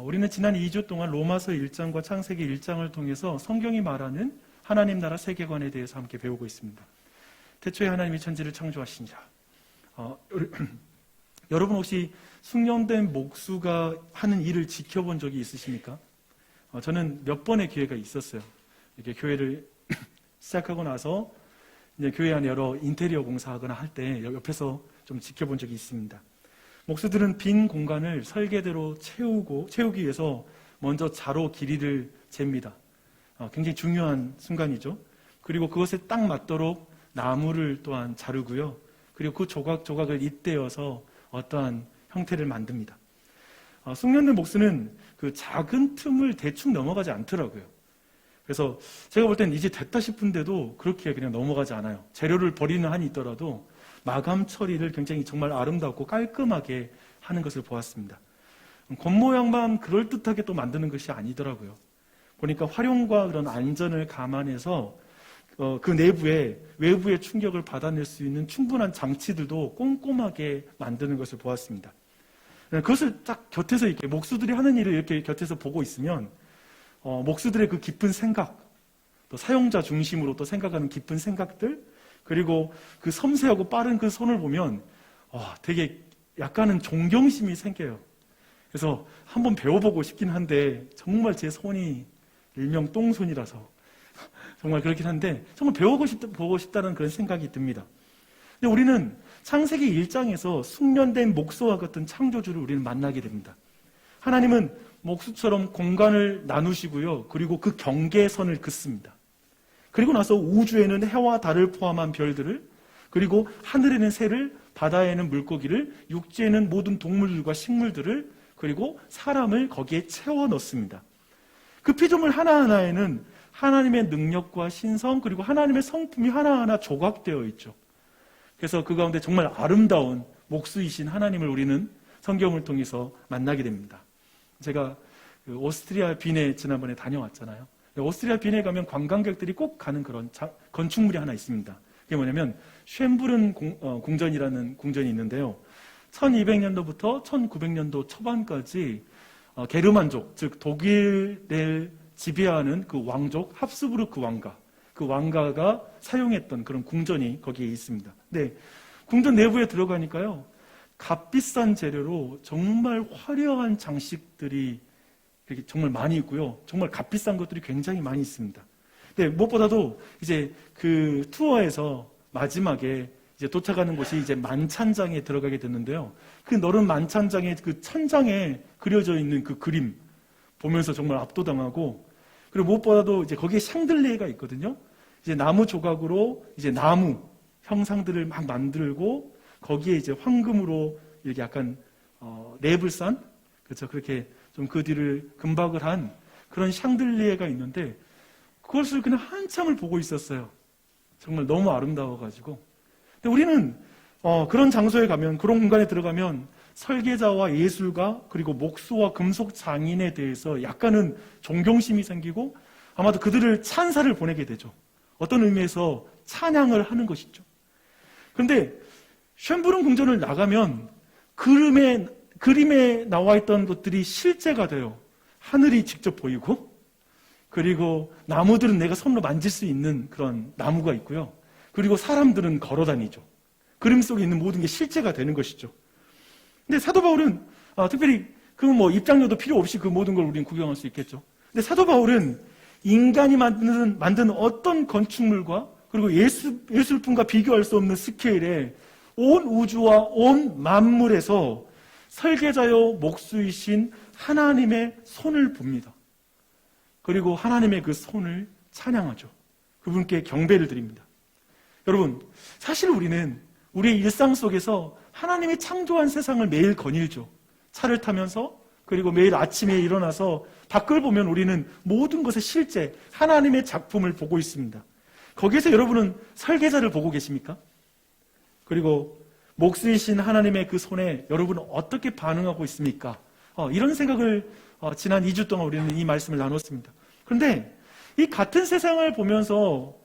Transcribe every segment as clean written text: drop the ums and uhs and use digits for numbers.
우리는 지난 2주 동안 로마서 1장과 창세기 1장을 통해서 성경이 말하는 하나님 나라 세계관에 대해서 함께 배우고 있습니다. 태초에 하나님이 천지를 창조하신 자. 여러분 혹시 숙련된 목수가 하는 일을 지켜본 적이 있으십니까? 저는 몇 번의 기회가 있었어요. 이렇게 교회를 시작하고 나서 이제 교회 안에 여러 인테리어 공사하거나 할 때 옆에서 좀 지켜본 적이 있습니다. 목수들은 빈 공간을 설계대로 채우기 위해서 먼저 자로 길이를 잽니다. 굉장히 중요한 순간이죠. 그리고 그것에 딱 맞도록 나무를 또한 자르고요. 그리고 그 조각을 잇대어서 어떠한 형태를 만듭니다. 숙련된 목수는 그 작은 틈을 대충 넘어가지 않더라고요. 그래서 제가 볼 땐 이제 됐다 싶은데도 그렇게 그냥 넘어가지 않아요. 재료를 버리는 한이 있더라도 마감 처리를 굉장히 정말 아름답고 깔끔하게 하는 것을 보았습니다. 겉모양만 그럴듯하게 또 만드는 것이 아니더라고요. 보니까 활용과 그런 안전을 감안해서 그 내부에 외부의 충격을 받아낼 수 있는 충분한 장치들도 꼼꼼하게 만드는 것을 보았습니다. 그것을 딱 곁에서 이렇게 목수들이 하는 일을 이렇게 곁에서 보고 있으면 목수들의 그 깊은 생각, 또 사용자 중심으로 또 생각하는 깊은 생각들, 그리고 그 섬세하고 빠른 그 손을 보면 되게 약간은 존경심이 생겨요. 그래서 한번 배워보고 싶긴 한데 정말 제 손이 일명 똥손이라서 정말 그렇긴 한데 정말 배워보고 싶다는 그런 생각이 듭니다. 근데 우리는 창세기 1장에서 숙련된 목수와 같은 창조주를 우리는 만나게 됩니다. 하나님은 목수처럼 공간을 나누시고요. 그리고 그 경계선을 긋습니다. 그리고 나서 우주에는 해와 달을 포함한 별들을, 그리고 하늘에는 새를, 바다에는 물고기를, 육지에는 모든 동물들과 식물들을, 그리고 사람을 거기에 채워 넣습니다. 그 피조물 하나하나에는 하나님의 능력과 신성, 그리고 하나님의 성품이 하나하나 조각되어 있죠. 그래서 그 가운데 정말 아름다운 목수이신 하나님을 우리는 성경을 통해서 만나게 됩니다. 제가 오스트리아 빈에 지난번에 다녀왔잖아요. 오스트리아 빈에 가면 관광객들이 꼭 가는 그런 건축물이 하나 있습니다. 그게 뭐냐면 쉔브른 궁전이라는 궁전이 있는데요. 1200년도부터 1900년도 초반까지 게르만족, 즉 독일을 지배하는 그 왕족 합스부르크 왕가, 그 왕가가 사용했던 그런 궁전이 거기에 있습니다. 네, 궁전 내부에 들어가니까요, 값비싼 재료로 정말 화려한 장식들이 이렇게 정말 많이 있고요. 정말 값비싼 것들이 굉장히 많이 있습니다. 네, 무엇보다도 이제 그 투어에서 마지막에 이제 도착하는 곳이 이제 만찬장에 들어가게 됐는데요. 그 넓은 만찬장의 그 천장에 그려져 있는 그 그림 보면서 정말 압도당하고, 그리고 무엇보다도 이제 거기에 샹들리에가 있거든요. 이제 나무 조각으로 이제 나무 형상들을 막 만들고 거기에 이제 황금으로 이렇게 약간 랩을 싼, 그렇죠, 그렇게 좀 그 뒤를 금박을 한 그런 샹들리에가 있는데 그것을 그냥 한참을 보고 있었어요. 정말 너무 아름다워가지고. 근데 우리는 그런 장소에 가면, 그런 공간에 들어가면 설계자와 예술가, 그리고 목수와 금속 장인에 대해서 약간은 존경심이 생기고 아마도 그들을 찬사를 보내게 되죠. 어떤 의미에서 찬양을 하는 것이죠. 그런데 쉔브른 궁전을 나가면 그림에 나와 있던 것들이 실제가 돼요. 하늘이 직접 보이고, 그리고 나무들은 내가 손으로 만질 수 있는 그런 나무가 있고요. 그리고 사람들은 걸어 다니죠. 그림 속에 있는 모든 게 실제가 되는 것이죠. 근데 사도 바울은 특별히 그 입장료도 필요 없이 그 모든 걸 우리는 구경할 수 있겠죠. 근데 사도 바울은 인간이 만든 어떤 건축물과 그리고 예술품과 비교할 수 없는 스케일에 온 우주와 온 만물에서 설계자요 목수이신 하나님의 손을 봅니다. 그리고 하나님의 그 손을 찬양하죠. 그분께 경배를 드립니다. 여러분, 사실 우리는 우리의 일상 속에서 하나님이 창조한 세상을 매일 거닐죠. 차를 타면서, 그리고 매일 아침에 일어나서 밖을 보면 우리는 모든 것의 실제 하나님의 작품을 보고 있습니다. 거기에서 여러분은 설계자를 보고 계십니까? 그리고 목수이신 하나님의 그 손에 여러분은 어떻게 반응하고 있습니까? 이런 생각을 지난 2주 동안 우리는 이 말씀을 나눴습니다. 그런데 이 같은 세상을 보면서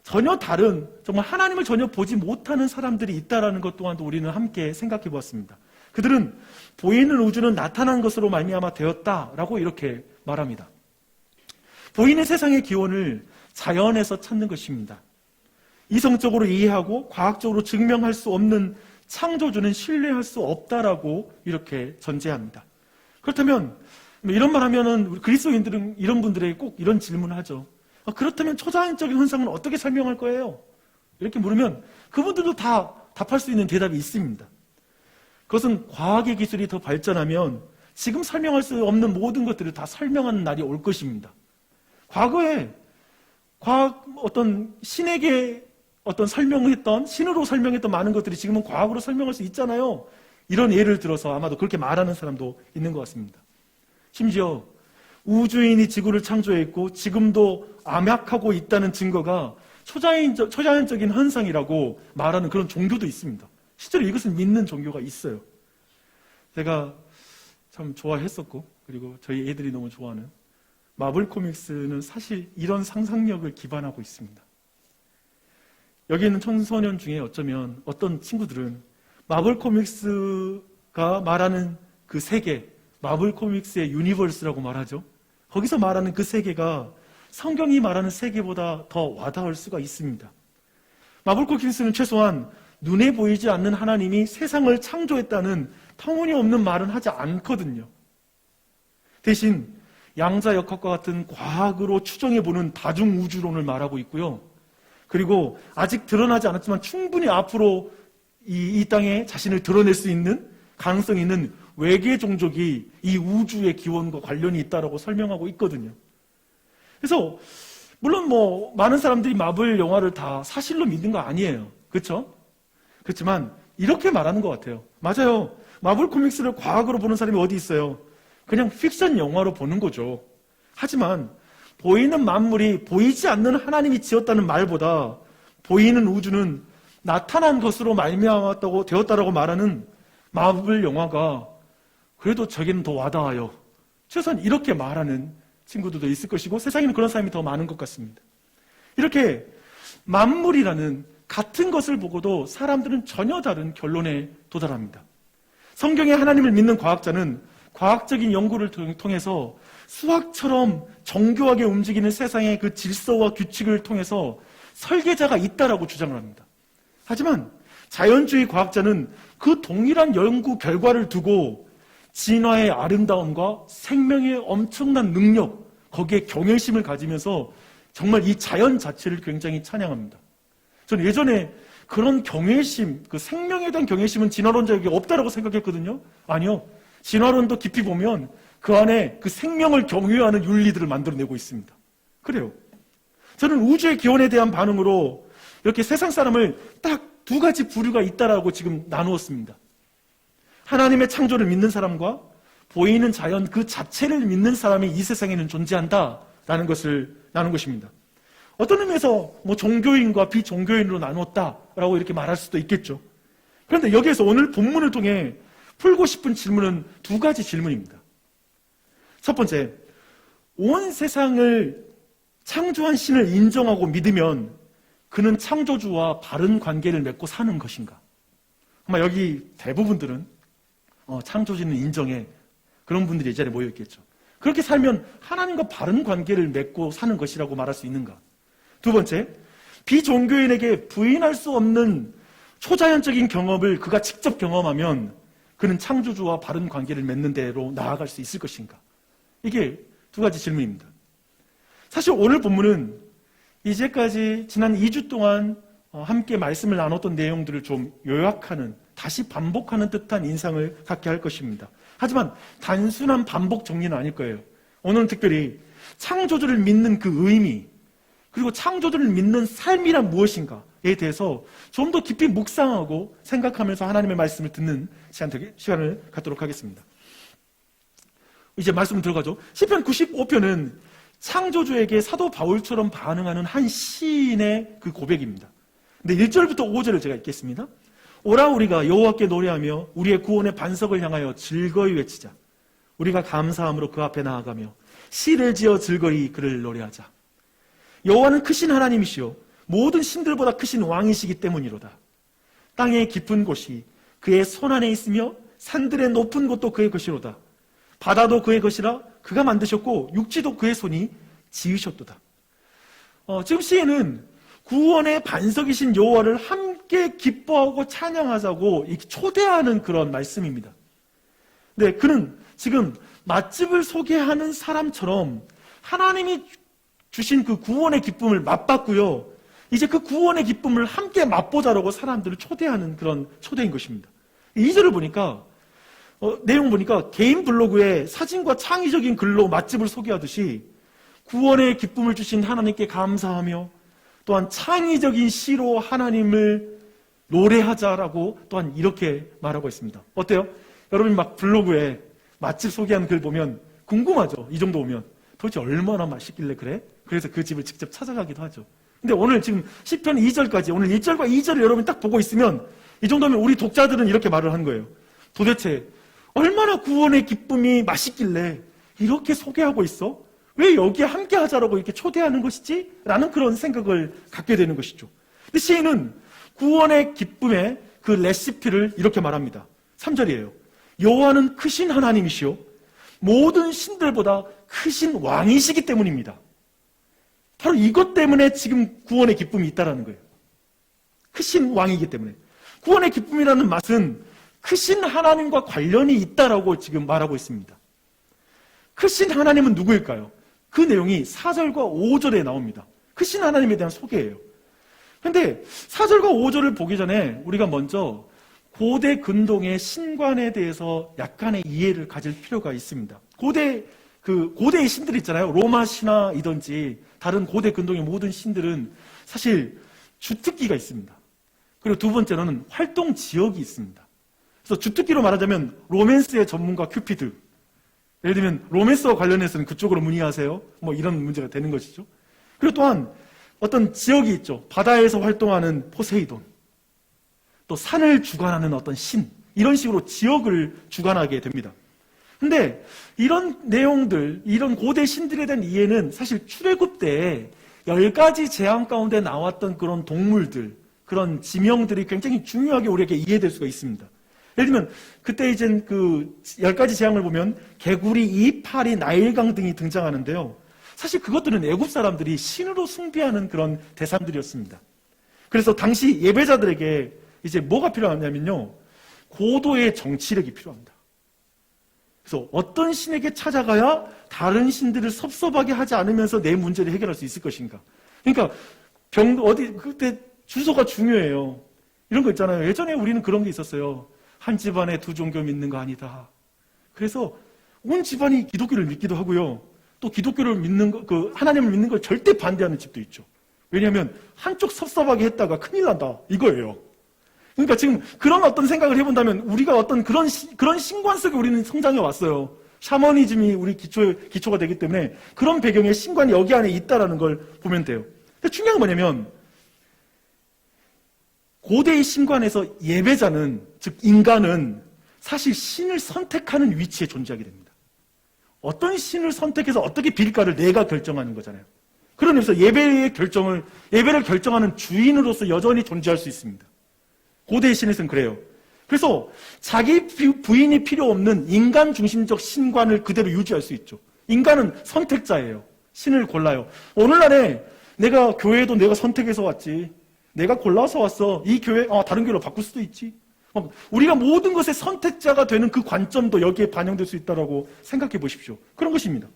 전혀 다른, 정말 하나님을 전혀 보지 못하는 사람들이 있다는 것 또한도 우리는 함께 생각해 보았습니다. 그들은 보이는 우주는 나타난 것으로 말미암아 되었다라고 이렇게 말합니다. 보이는 세상의 기원을 자연에서 찾는 것입니다. 이성적으로 이해하고 과학적으로 증명할 수 없는 창조주는 신뢰할 수 없다라고 이렇게 전제합니다. 그렇다면 이런 말 하면은 그리스도인들은 이런 분들에게 꼭 이런 질문을 하죠. 그렇다면 초자연적인 현상은 어떻게 설명할 거예요? 이렇게 물으면 그분들도 다 답할 수 있는 대답이 있습니다. 그것은 과학의 기술이 더 발전하면 지금 설명할 수 없는 모든 것들을 다 설명하는 날이 올 것입니다. 과거에 어떤 신에게 신으로 설명했던 많은 것들이 지금은 과학으로 설명할 수 있잖아요. 이런 예를 들어서 아마도 그렇게 말하는 사람도 있는 것 같습니다. 심지어 우주인이 지구를 창조했고 지금도 암약하고 있다는 증거가 초자연적인 현상이라고 말하는 그런 종교도 있습니다. 실제로 이것을 믿는 종교가 있어요. 제가 참 좋아했었고 그리고 저희 애들이 너무 좋아하는 마블 코믹스는 사실 이런 상상력을 기반하고 있습니다. 여기 있는 청소년 중에 어쩌면 어떤 친구들은 마블 코믹스가 말하는 그 세계, 마블 코믹스의 유니버스라고 말하죠. 거기서 말하는 그 세계가 성경이 말하는 세계보다 더 와닿을 수가 있습니다. 마블 코믹스는 최소한 눈에 보이지 않는 하나님이 세상을 창조했다는 터무니없는 말은 하지 않거든요. 대신 양자역학과 같은 과학으로 추정해보는 다중우주론을 말하고 있고요. 그리고 아직 드러나지 않았지만 충분히 앞으로 이 땅에 자신을 드러낼 수 있는 가능성이 있는 외계 종족이 이 우주의 기원과 관련이 있다고 설명하고 있거든요. 그래서 물론 많은 사람들이 마블 영화를 다 사실로 믿는 거 아니에요. 그렇죠? 그렇지만 이렇게 말하는 것 같아요. 맞아요. 마블 코믹스를 과학으로 보는 사람이 어디 있어요? 그냥 픽션 영화로 보는 거죠. 하지만 보이는 만물이 보이지 않는 하나님이 지었다는 말보다 보이는 우주는 나타난 것으로 말미암았다고 되었다라고 말하는 마블 영화가 그래도 저기는 더 와닿아요. 최소한 이렇게 말하는 친구들도 있을 것이고 세상에는 그런 사람이 더 많은 것 같습니다. 이렇게 만물이라는 같은 것을 보고도 사람들은 전혀 다른 결론에 도달합니다. 성경의 하나님을 믿는 과학자는 과학적인 연구를 통해서 수학처럼 정교하게 움직이는 세상의 그 질서와 규칙을 통해서 설계자가 있다라고 주장을 합니다. 하지만 자연주의 과학자는 그 동일한 연구 결과를 두고 진화의 아름다움과 생명의 엄청난 능력, 거기에 경외심을 가지면서 정말 이 자연 자체를 굉장히 찬양합니다. 저는 예전에 그런 경외심, 그 생명에 대한 경외심은 진화론자에게 없다라고 생각했거든요. 아니요. 진화론도 깊이 보면 그 안에 그 생명을 경외하는 윤리들을 만들어내고 있습니다. 그래요. 저는 우주의 기원에 대한 반응으로 이렇게 세상 사람을 딱 두 가지 부류가 있다라고 지금 나누었습니다. 하나님의 창조를 믿는 사람과 보이는 자연 그 자체를 믿는 사람이 이 세상에는 존재한다라는 것을 나눈 것입니다. 어떤 의미에서 종교인과 비종교인으로 나누었다라고 이렇게 말할 수도 있겠죠. 그런데 여기에서 오늘 본문을 통해 풀고 싶은 질문은 두 가지 질문입니다. 첫 번째, 온 세상을 창조한 신을 인정하고 믿으면 그는 창조주와 바른 관계를 맺고 사는 것인가? 아마 여기 대부분들은 창조주는 인정해. 그런 분들이 이 자리에 모여 있겠죠. 그렇게 살면 하나님과 바른 관계를 맺고 사는 것이라고 말할 수 있는가? 두 번째, 비종교인에게 부인할 수 없는 초자연적인 경험을 그가 직접 경험하면 그는 창조주와 바른 관계를 맺는 대로 나아갈 수 있을 것인가? 이게 두 가지 질문입니다. 사실 오늘 본문은 이제까지 지난 2주 동안 함께 말씀을 나눴던 내용들을 좀 요약하는, 다시 반복하는 듯한 인상을 갖게 할 것입니다. 하지만 단순한 반복 정리는 아닐 거예요. 오늘은 특별히 창조주를 믿는 그 의미, 그리고 창조주를 믿는 삶이란 무엇인가에 대해서 좀 더 깊이 묵상하고 생각하면서 하나님의 말씀을 듣는 시간을 갖도록 하겠습니다. 이제 말씀 들어가죠. 시편 95편은 창조주에게 사도 바울처럼 반응하는 한 시인의 그 고백입니다. 근데 1절부터 5절을 제가 읽겠습니다. 오라 우리가 여호와께 노래하며 우리의 구원의 반석을 향하여 즐거이 외치자. 우리가 감사함으로 그 앞에 나아가며 시를 지어 즐거이 그를 노래하자. 여호와는 크신 하나님이시요 모든 신들보다 크신 왕이시기 때문이로다. 땅의 깊은 곳이 그의 손 안에 있으며 산들의 높은 곳도 그의 것이로다. 바다도 그의 것이라 그가 만드셨고 육지도 그의 손이 지으셨도다. 지금 시인은 구원의 반석이신 여호와를 함께 기뻐하고 찬양하자고 초대하는 그런 말씀입니다. 네, 그는 지금 맛집을 소개하는 사람처럼 하나님이 주신 그 구원의 기쁨을 맛봤고요. 이제 그 구원의 기쁨을 함께 맛보자라고 사람들을 초대하는 그런 초대인 것입니다. 2절을 보니까 내용 보니까 개인 블로그에 사진과 창의적인 글로 맛집을 소개하듯이 구원의 기쁨을 주신 하나님께 감사하며 또한 창의적인 시로 하나님을 노래하자라고 또한 이렇게 말하고 있습니다. 어때요? 여러분 막 블로그에 맛집 소개하는 글 보면 궁금하죠? 이 정도 오면 도대체 얼마나 맛있길래 그래? 그래서 그 집을 직접 찾아가기도 하죠. 근데 오늘 지금 시편 2절까지 오늘 1절과 2절을 여러분이 딱 보고 있으면 이 정도면 우리 독자들은 이렇게 말을 한 거예요. 도대체 얼마나 구원의 기쁨이 맛있길래 이렇게 소개하고 있어? 왜 여기에 함께 하자라고 이렇게 초대하는 것이지? 라는 그런 생각을 갖게 되는 것이죠. 근데 시인은 구원의 기쁨의 그 레시피를 이렇게 말합니다. 3절이에요. 여호와는 크신 하나님이시오 모든 신들보다 크신 왕이시기 때문입니다. 바로 이것 때문에 지금 구원의 기쁨이 있다는 거예요. 크신 왕이기 때문에. 구원의 기쁨이라는 맛은 크신 하나님과 관련이 있다라고 지금 말하고 있습니다. 크신 하나님은 누구일까요? 그 내용이 4절과 5절에 나옵니다. 크신 하나님에 대한 소개예요. 그런데 4절과 5절을 보기 전에 우리가 먼저 고대 근동의 신관에 대해서 약간의 이해를 가질 필요가 있습니다. 고대의 신들 있잖아요. 로마 신화이든지 다른 고대 근동의 모든 신들은 사실 주특기가 있습니다. 그리고 두 번째로는 활동 지역이 있습니다. 그래서 주특기로 말하자면 로맨스의 전문가 큐피드. 예를 들면 로맨스와 관련해서는 그쪽으로 문의하세요. 뭐 이런 문제가 되는 것이죠. 그리고 또한 어떤 지역이 있죠. 바다에서 활동하는 포세이돈. 또 산을 주관하는 어떤 신. 이런 식으로 지역을 주관하게 됩니다. 근데 이런 내용들, 이런 고대 신들에 대한 이해는 사실 출애굽 때 10가지 재앙 가운데 나왔던 그런 동물들, 그런 지명들이 굉장히 중요하게 우리에게 이해될 수가 있습니다. 예를 들면 그때 이제 그 10가지 재앙을 보면 개구리, 이파리, 나일강 등이 등장하는데요. 사실 그것들은 애굽 사람들이 신으로 숭배하는 그런 대상들이었습니다. 그래서 당시 예배자들에게 이제 뭐가 필요하냐면요. 고도의 정치력이 필요합니다. 그래서 어떤 신에게 찾아가야 다른 신들을 섭섭하게 하지 않으면서 내 문제를 해결할 수 있을 것인가. 그러니까 그때 주소가 중요해요. 이런 거 있잖아요. 예전에 우리는 그런 게 있었어요. 한 집안에 두 종교 믿는 거 아니다. 그래서 온 집안이 기독교를 믿기도 하고요. 또 기독교를 믿는 거, 하나님을 믿는 걸 절대 반대하는 집도 있죠. 왜냐하면 한쪽 섭섭하게 했다가 큰일 난다. 이거예요. 그러니까 지금 그런 어떤 생각을 해본다면 우리가 어떤 그런 신관 속에 우리는 성장해 왔어요. 샤머니즘이 우리 기초가 되기 때문에 그런 배경에 신관이 여기 안에 있다라는 걸 보면 돼요. 근데 중요한 건 뭐냐면 고대의 신관에서 예배자는, 즉 인간은 사실 신을 선택하는 위치에 존재하게 됩니다. 어떤 신을 선택해서 어떻게 빌까를 내가 결정하는 거잖아요. 그런 의미에서 예배를 결정하는 주인으로서 여전히 존재할 수 있습니다. 고대의 신에서는 그래요. 그래서 자기 부인이 필요 없는 인간 중심적 신관을 그대로 유지할 수 있죠. 인간은 선택자예요. 신을 골라요. 오늘날에 내가 교회도 내가 선택해서 왔지. 내가 골라서 왔어. 이 교회, 다른 교회로 바꿀 수도 있지. 우리가 모든 것의 선택자가 되는 그 관점도 여기에 반영될 수 있다고 생각해 보십시오. 그런 것입니다.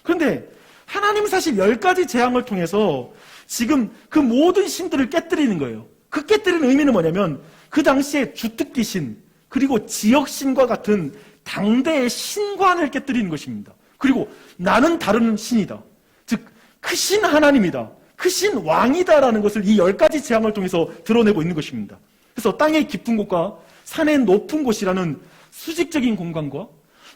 그런데 하나님은 사실 10가지 재앙을 통해서 지금 그 모든 신들을 깨뜨리는 거예요. 그 깨뜨리는 의미는 뭐냐면 그 당시에 주특기신 그리고 지역신과 같은 당대의 신관을 깨뜨리는 것입니다. 그리고 나는 다른 신이다. 즉 크신 하나님이다. 크신 왕이다라는 것을 이 10가지 재앙을 통해서 드러내고 있는 것입니다. 그래서 땅의 깊은 곳과 산의 높은 곳이라는 수직적인 공간과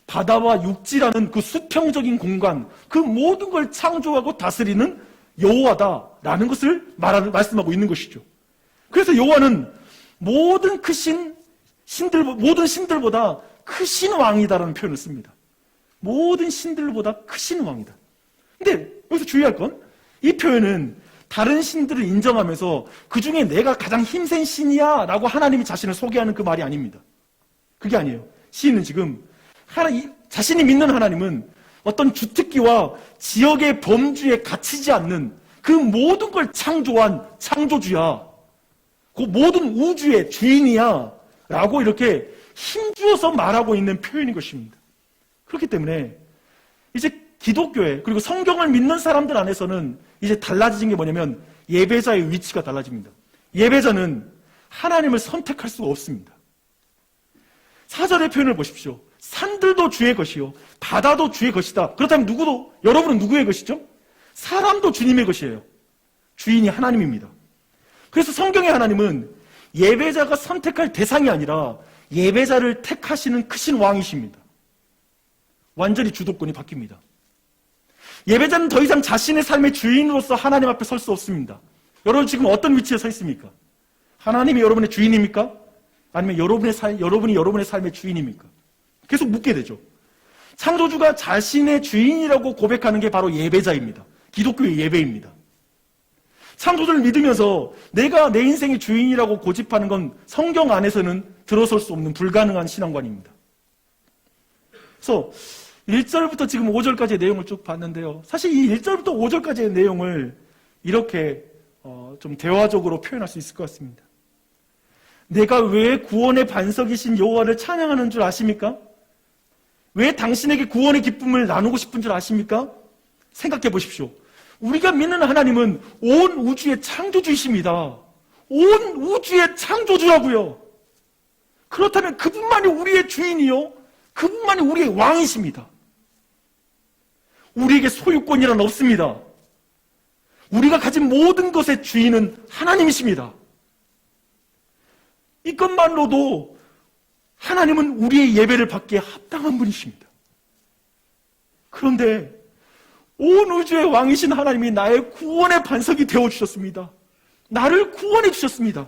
바다와 육지라는 그 수평적인 공간, 그 모든 걸 창조하고 다스리는 여호와다라는 것을 말씀하고 있는 것이죠. 그래서 여호와는 모든 신들보다 크신 왕이다라는 표현을 씁니다. 모든 신들보다 크신 왕이다. 근데 여기서 주의할 건 이 표현은 다른 신들을 인정하면서 그 중에 내가 가장 힘센 신이야 라고 하나님이 자신을 소개하는 그 말이 아닙니다. 그게 아니에요. 시인은 지금 자신이 믿는 하나님은 어떤 주특기와 지역의 범주에 갇히지 않는 그 모든 걸 창조한 창조주야. 그 모든 우주의 주인이야. 라고 이렇게 힘주어서 말하고 있는 표현인 것입니다. 그렇기 때문에 이제 기독교에 그리고 성경을 믿는 사람들 안에서는 이제 달라진 게 뭐냐면 예배자의 위치가 달라집니다. 예배자는 하나님을 선택할 수가 없습니다. 4절의 표현을 보십시오. 산들도 주의 것이요 바다도 주의 것이다. 그렇다면 여러분은 누구의 것이죠? 사람도 주님의 것이에요. 주인이 하나님입니다. 그래서 성경의 하나님은 예배자가 선택할 대상이 아니라 예배자를 택하시는 크신 왕이십니다. 완전히 주도권이 바뀝니다. 예배자는 더 이상 자신의 삶의 주인으로서 하나님 앞에 설 수 없습니다. 여러분 지금 어떤 위치에 서 있습니까? 하나님이 여러분의 주인입니까? 아니면 여러분이 여러분의 삶의 주인입니까? 계속 묻게 되죠. 창조주가 자신의 주인이라고 고백하는 게 바로 예배자입니다. 기독교의 예배입니다. 창조주를 믿으면서 내가 내 인생의 주인이라고 고집하는 건 성경 안에서는 들어설 수 없는 불가능한 신앙관입니다. 그래서 1절부터 지금 5절까지의 내용을 쭉 봤는데요. 사실 이 1절부터 5절까지의 내용을 이렇게 좀 대화적으로 표현할 수 있을 것 같습니다. 내가 왜 구원의 반석이신 여호와를 찬양하는 줄 아십니까? 왜 당신에게 구원의 기쁨을 나누고 싶은 줄 아십니까? 생각해 보십시오. 우리가 믿는 하나님은 온 우주의 창조주이십니다. 온 우주의 창조주라고요. 그렇다면 그분만이 우리의 주인이요, 그분만이 우리의 왕이십니다. 우리에게 소유권이란 없습니다. 우리가 가진 모든 것의 주인은 하나님이십니다. 이것만으로도 하나님은 우리의 예배를 받기에 합당한 분이십니다. 그런데 온 우주의 왕이신 하나님이 나의 구원의 반석이 되어주셨습니다. 나를 구원해 주셨습니다.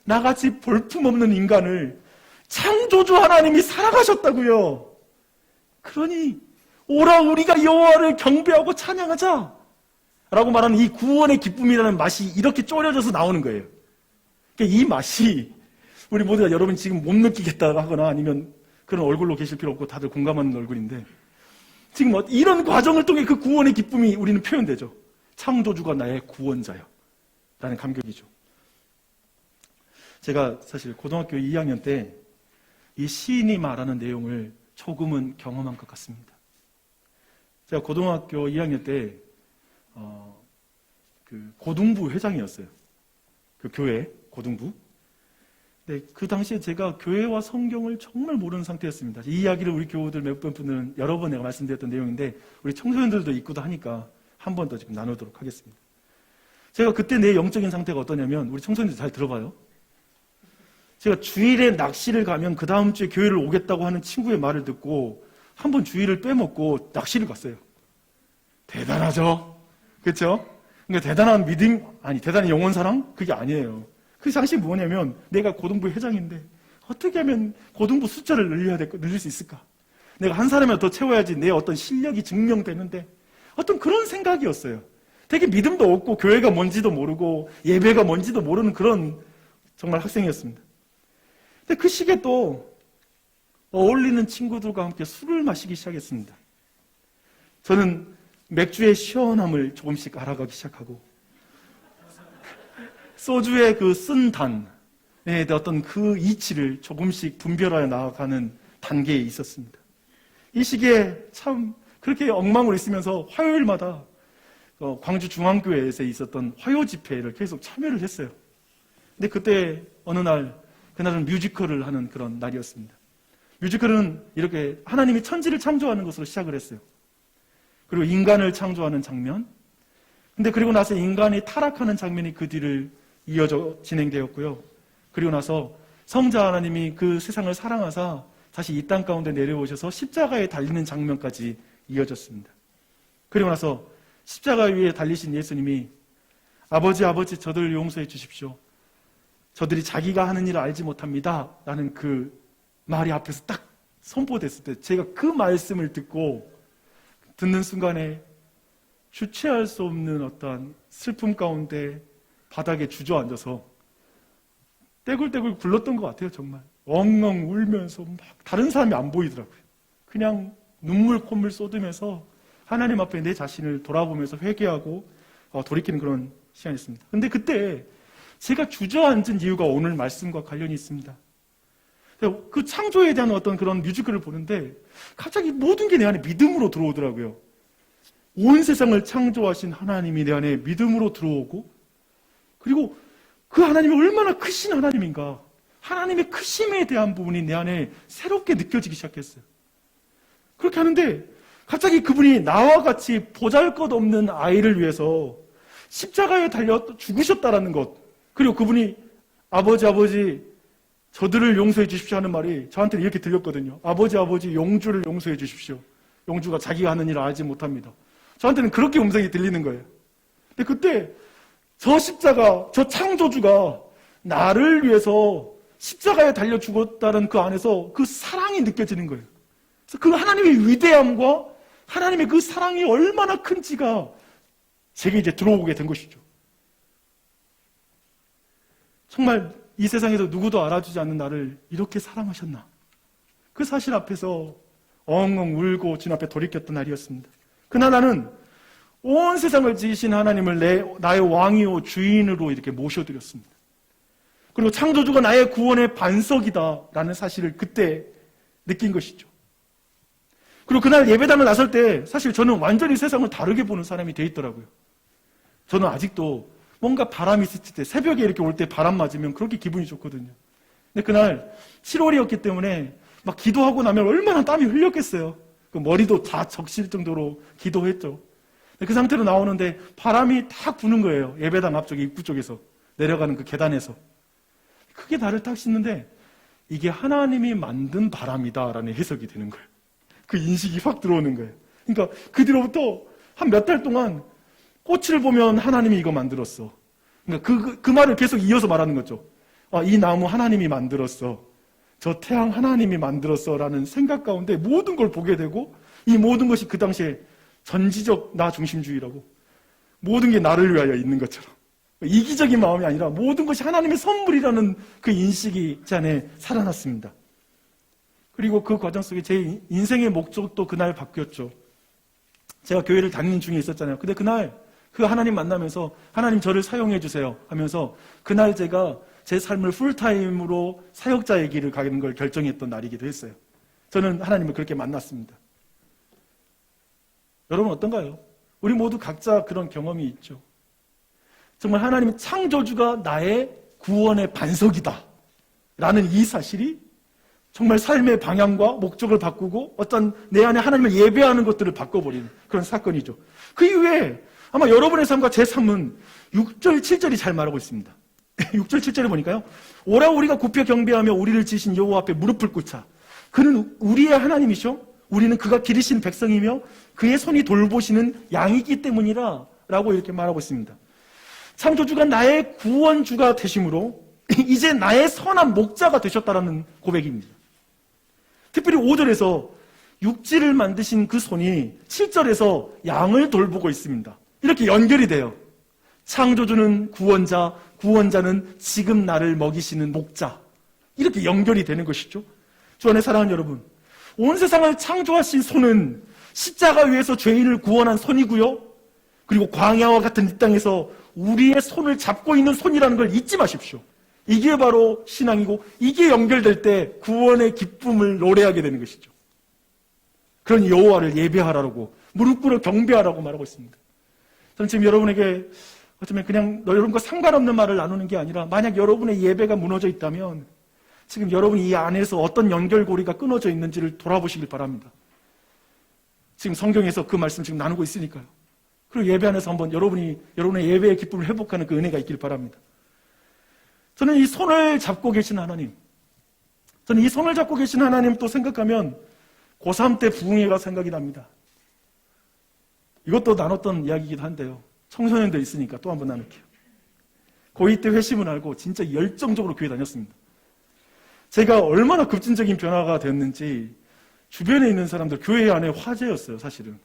나같이 볼품없는 인간을 창조주 하나님이 살아가셨다고요. 그러니 오라 우리가 여호와를 경배하고 찬양하자 라고 말하는 이 구원의 기쁨이라는 맛이 이렇게 졸여져서 나오는 거예요. 그러니까 이 맛이 우리 모두가 여러분 지금 못 느끼겠다 하거나 아니면 그런 얼굴로 계실 필요 없고 다들 공감하는 얼굴인데 지금 이런 과정을 통해 그 구원의 기쁨이 우리는 표현되죠. 창조주가 나의 구원자요 라는 감격이죠. 제가 사실 고등학교 2학년 때 이 시인이 말하는 내용을 조금은 경험한 것 같습니다. 제가 고등학교 2학년 때 그 고등부 회장이었어요. 그 교회 고등부. 근데 그 당시에 제가 교회와 성경을 정말 모르는 상태였습니다. 이 이야기를 우리 교우들 몇 분은 여러 번 내가 말씀드렸던 내용인데 우리 청소년들도 있고도 하니까 한 번 더 지금 나누도록 하겠습니다. 제가 그때 내 영적인 상태가 어떠냐면 우리 청소년들 잘 들어봐요. 제가 주일에 낚시를 가면 그 다음 주에 교회를 오겠다고 하는 친구의 말을 듣고 한 번 주일을 빼먹고 낚시를 갔어요. 대단하죠? 그렇죠? 그러니까 대단한 믿음, 아니 대단한 영혼사랑? 그게 아니에요. 그 당시에 뭐냐면 내가 고등부 회장인데 어떻게 하면 고등부 숫자를 늘릴 수 있을까? 내가 한 사람이라도 더 채워야지 내 어떤 실력이 증명되는데 어떤 그런 생각이었어요. 되게 믿음도 없고 교회가 뭔지도 모르고 예배가 뭔지도 모르는 그런 정말 학생이었습니다. 근데 그 시기에 또 어울리는 친구들과 함께 술을 마시기 시작했습니다. 저는 맥주의 시원함을 조금씩 알아가기 시작하고 소주의 그 쓴 단에 어떤 그 이치를 조금씩 분별하여 나아가는 단계에 있었습니다. 이 시기에 참 그렇게 엉망으로 있으면서 화요일마다 광주 중앙교회에서 있었던 화요 집회를 계속 참여를 했어요. 근데 그때 어느 그날은 뮤지컬을 하는 그런 날이었습니다. 뮤지컬은 이렇게 하나님이 천지를 창조하는 것으로 시작을 했어요. 그리고 인간을 창조하는 장면. 근데 그리고 나서 인간이 타락하는 장면이 그 뒤를 이어져 진행되었고요. 그리고 나서 성자 하나님이 그 세상을 사랑하사 다시 이 땅 가운데 내려오셔서 십자가에 달리는 장면까지 이어졌습니다. 그리고 나서 십자가 위에 달리신 예수님이 아버지 저들을 용서해 주십시오. 저들이 자기가 하는 일을 알지 못합니다. 라는 그 말이 앞에서 딱 선포됐을 때 제가 그 말씀을 듣는 순간에 주체할 수 없는 어떠한 슬픔 가운데 바닥에 주저앉아서 떼굴떼굴 굴렀던 것 같아요. 정말 엉엉 울면서 막 다른 사람이 안 보이더라고요. 그냥 눈물 콧물 쏟으면서 하나님 앞에 내 자신을 돌아보면서 회개하고 돌이키는 그런 시간이었습니다. 근데 그때 제가 주저앉은 이유가 오늘 말씀과 관련이 있습니다. 그 창조에 대한 어떤 그런 뮤지컬을 보는데 갑자기 모든 게 내 안에 믿음으로 들어오더라고요. 온 세상을 창조하신 하나님이 내 안에 믿음으로 들어오고, 그리고 그 하나님이 얼마나 크신 하나님인가, 하나님의 크심에 대한 부분이 내 안에 새롭게 느껴지기 시작했어요. 그렇게 하는데 갑자기 그분이 나와 같이 보잘것없는 아이를 위해서 십자가에 달려 죽으셨다라는 것, 그리고 그분이 아버지 저들을 용서해 주십시오 하는 말이 저한테는 이렇게 들렸거든요. 아버지 용주를 용서해 주십시오. 용주가 자기가 하는 일을 알지 못합니다. 저한테는 그렇게 음성이 들리는 거예요. 근데 그때 저 십자가, 저 창조주가 나를 위해서 십자가에 달려 죽었다는 그 안에서 그 사랑이 느껴지는 거예요. 그래서 그 하나님의 위대함과 하나님의 그 사랑이 얼마나 큰지가 제게 이제 들어오게 된 것이죠. 정말 이 세상에서 누구도 알아주지 않는 나를 이렇게 사랑하셨나? 그 사실 앞에서 엉엉 울고 주님 앞에 돌이켰던 날이었습니다. 그날 나는 온 세상을 지으신 하나님을 나의 왕이요 주인으로 이렇게 모셔드렸습니다. 그리고 창조주가 나의 구원의 반석이다라는 사실을 그때 느낀 것이죠. 그리고 그날 예배당을 나설 때 사실 저는 완전히 세상을 다르게 보는 사람이 돼 있더라고요. 저는 아직도 뭔가 바람이 있을 때, 새벽에 이렇게 올 때 바람 맞으면 그렇게 기분이 좋거든요. 근데 그날 7월이었기 때문에 막 기도하고 나면 얼마나 땀이 흘렸겠어요. 그 머리도 다 적실 정도로 기도했죠. 그 상태로 나오는데 바람이 탁 부는 거예요. 예배당 앞쪽에 입구 쪽에서 내려가는 그 계단에서. 크게 나를 탁 씻는데 이게 하나님이 만든 바람이다라는 해석이 되는 거예요. 그 인식이 확 들어오는 거예요. 그러니까 그 뒤로부터 한 몇 달 동안 꽃을 보면 하나님이 이거 만들었어. 그러니까 그 말을 계속 이어서 말하는 거죠. 이 나무 하나님이 만들었어. 저 태양 하나님이 만들었어. 라는 생각 가운데 모든 걸 보게 되고, 이 모든 것이 그 당시에 전지적 나 중심주의라고, 모든 게 나를 위하여 있는 것처럼 이기적인 마음이 아니라 모든 것이 하나님의 선물이라는 그 인식이 제 안에 살아났습니다. 그리고 그 과정 속에 제 인생의 목적도 그날 바뀌었죠. 제가 교회를 다니는 중에 있었잖아요. 근데 그날 그 하나님 만나면서 하나님 저를 사용해 주세요 하면서 그날 제가 제 삶을 풀타임으로 사역자의 길을 가는 걸 결정했던 날이기도 했어요. 저는 하나님을 그렇게 만났습니다. 여러분 어떤가요? 우리 모두 각자 그런 경험이 있죠. 정말 하나님의 창조주가 나의 구원의 반석이다 라는 이 사실이 정말 삶의 방향과 목적을 바꾸고 어떤 내 안에 하나님을 예배하는 것들을 바꿔버리는 그런 사건이죠. 그 이후에 아마 여러분의 삶과 제 삶은 6절, 7절이 잘 말하고 있습니다. 6절, 7절에 보니까요. 오라 우리가 굽혀 경배하며 우리를 지으신 여호와 앞에 무릎을 꿇자. 그는 우리의 하나님이셔. 우리는 그가 기르신 백성이며 그의 손이 돌보시는 양이기 때문이라 라고 이렇게 말하고 있습니다. 창조주가 나의 구원주가 되심으로 이제 나의 선한 목자가 되셨다라는 고백입니다. 특별히 5절에서 육지를 만드신 그 손이 7절에서 양을 돌보고 있습니다. 이렇게 연결이 돼요. 창조주는 구원자, 구원자는 지금 나를 먹이시는 목자. 이렇게 연결이 되는 것이죠. 주 안에 사랑하는 여러분, 온 세상을 창조하신 손은 십자가 위에서 죄인을 구원한 손이고요. 그리고 광야와 같은 이 땅에서 우리의 손을 잡고 있는 손이라는 걸 잊지 마십시오. 이게 바로 신앙이고 이게 연결될 때 구원의 기쁨을 노래하게 되는 것이죠. 그런 여호와를 예배하라고 무릎 꿇어 경배하라고 말하고 있습니다. 저는 지금 여러분에게 어쩌면 그냥 여러분과 상관없는 말을 나누는 게 아니라 만약 여러분의 예배가 무너져 있다면 지금 여러분이 이 안에서 어떤 연결고리가 끊어져 있는지를 돌아보시길 바랍니다. 지금 성경에서 그 말씀 지금 나누고 있으니까요. 그리고 예배 안에서 한번 여러분의 예배의 기쁨을 회복하는 그 은혜가 있길 바랍니다. 저는 이 손을 잡고 계신 하나님, 저는 이 손을 잡고 계신 하나님 또 생각하면 고3 때 부흥회가 생각이 납니다. 이것도 나눴던 이야기이기도 한데요. 청소년들 있으니까 또 한번 나눌게요. 고2 때 회심을 알고 진짜 열정적으로 교회 다녔습니다. 제가 얼마나 급진적인 변화가 됐는지 주변에 있는 사람들 교회 안에 화제였어요. 사실은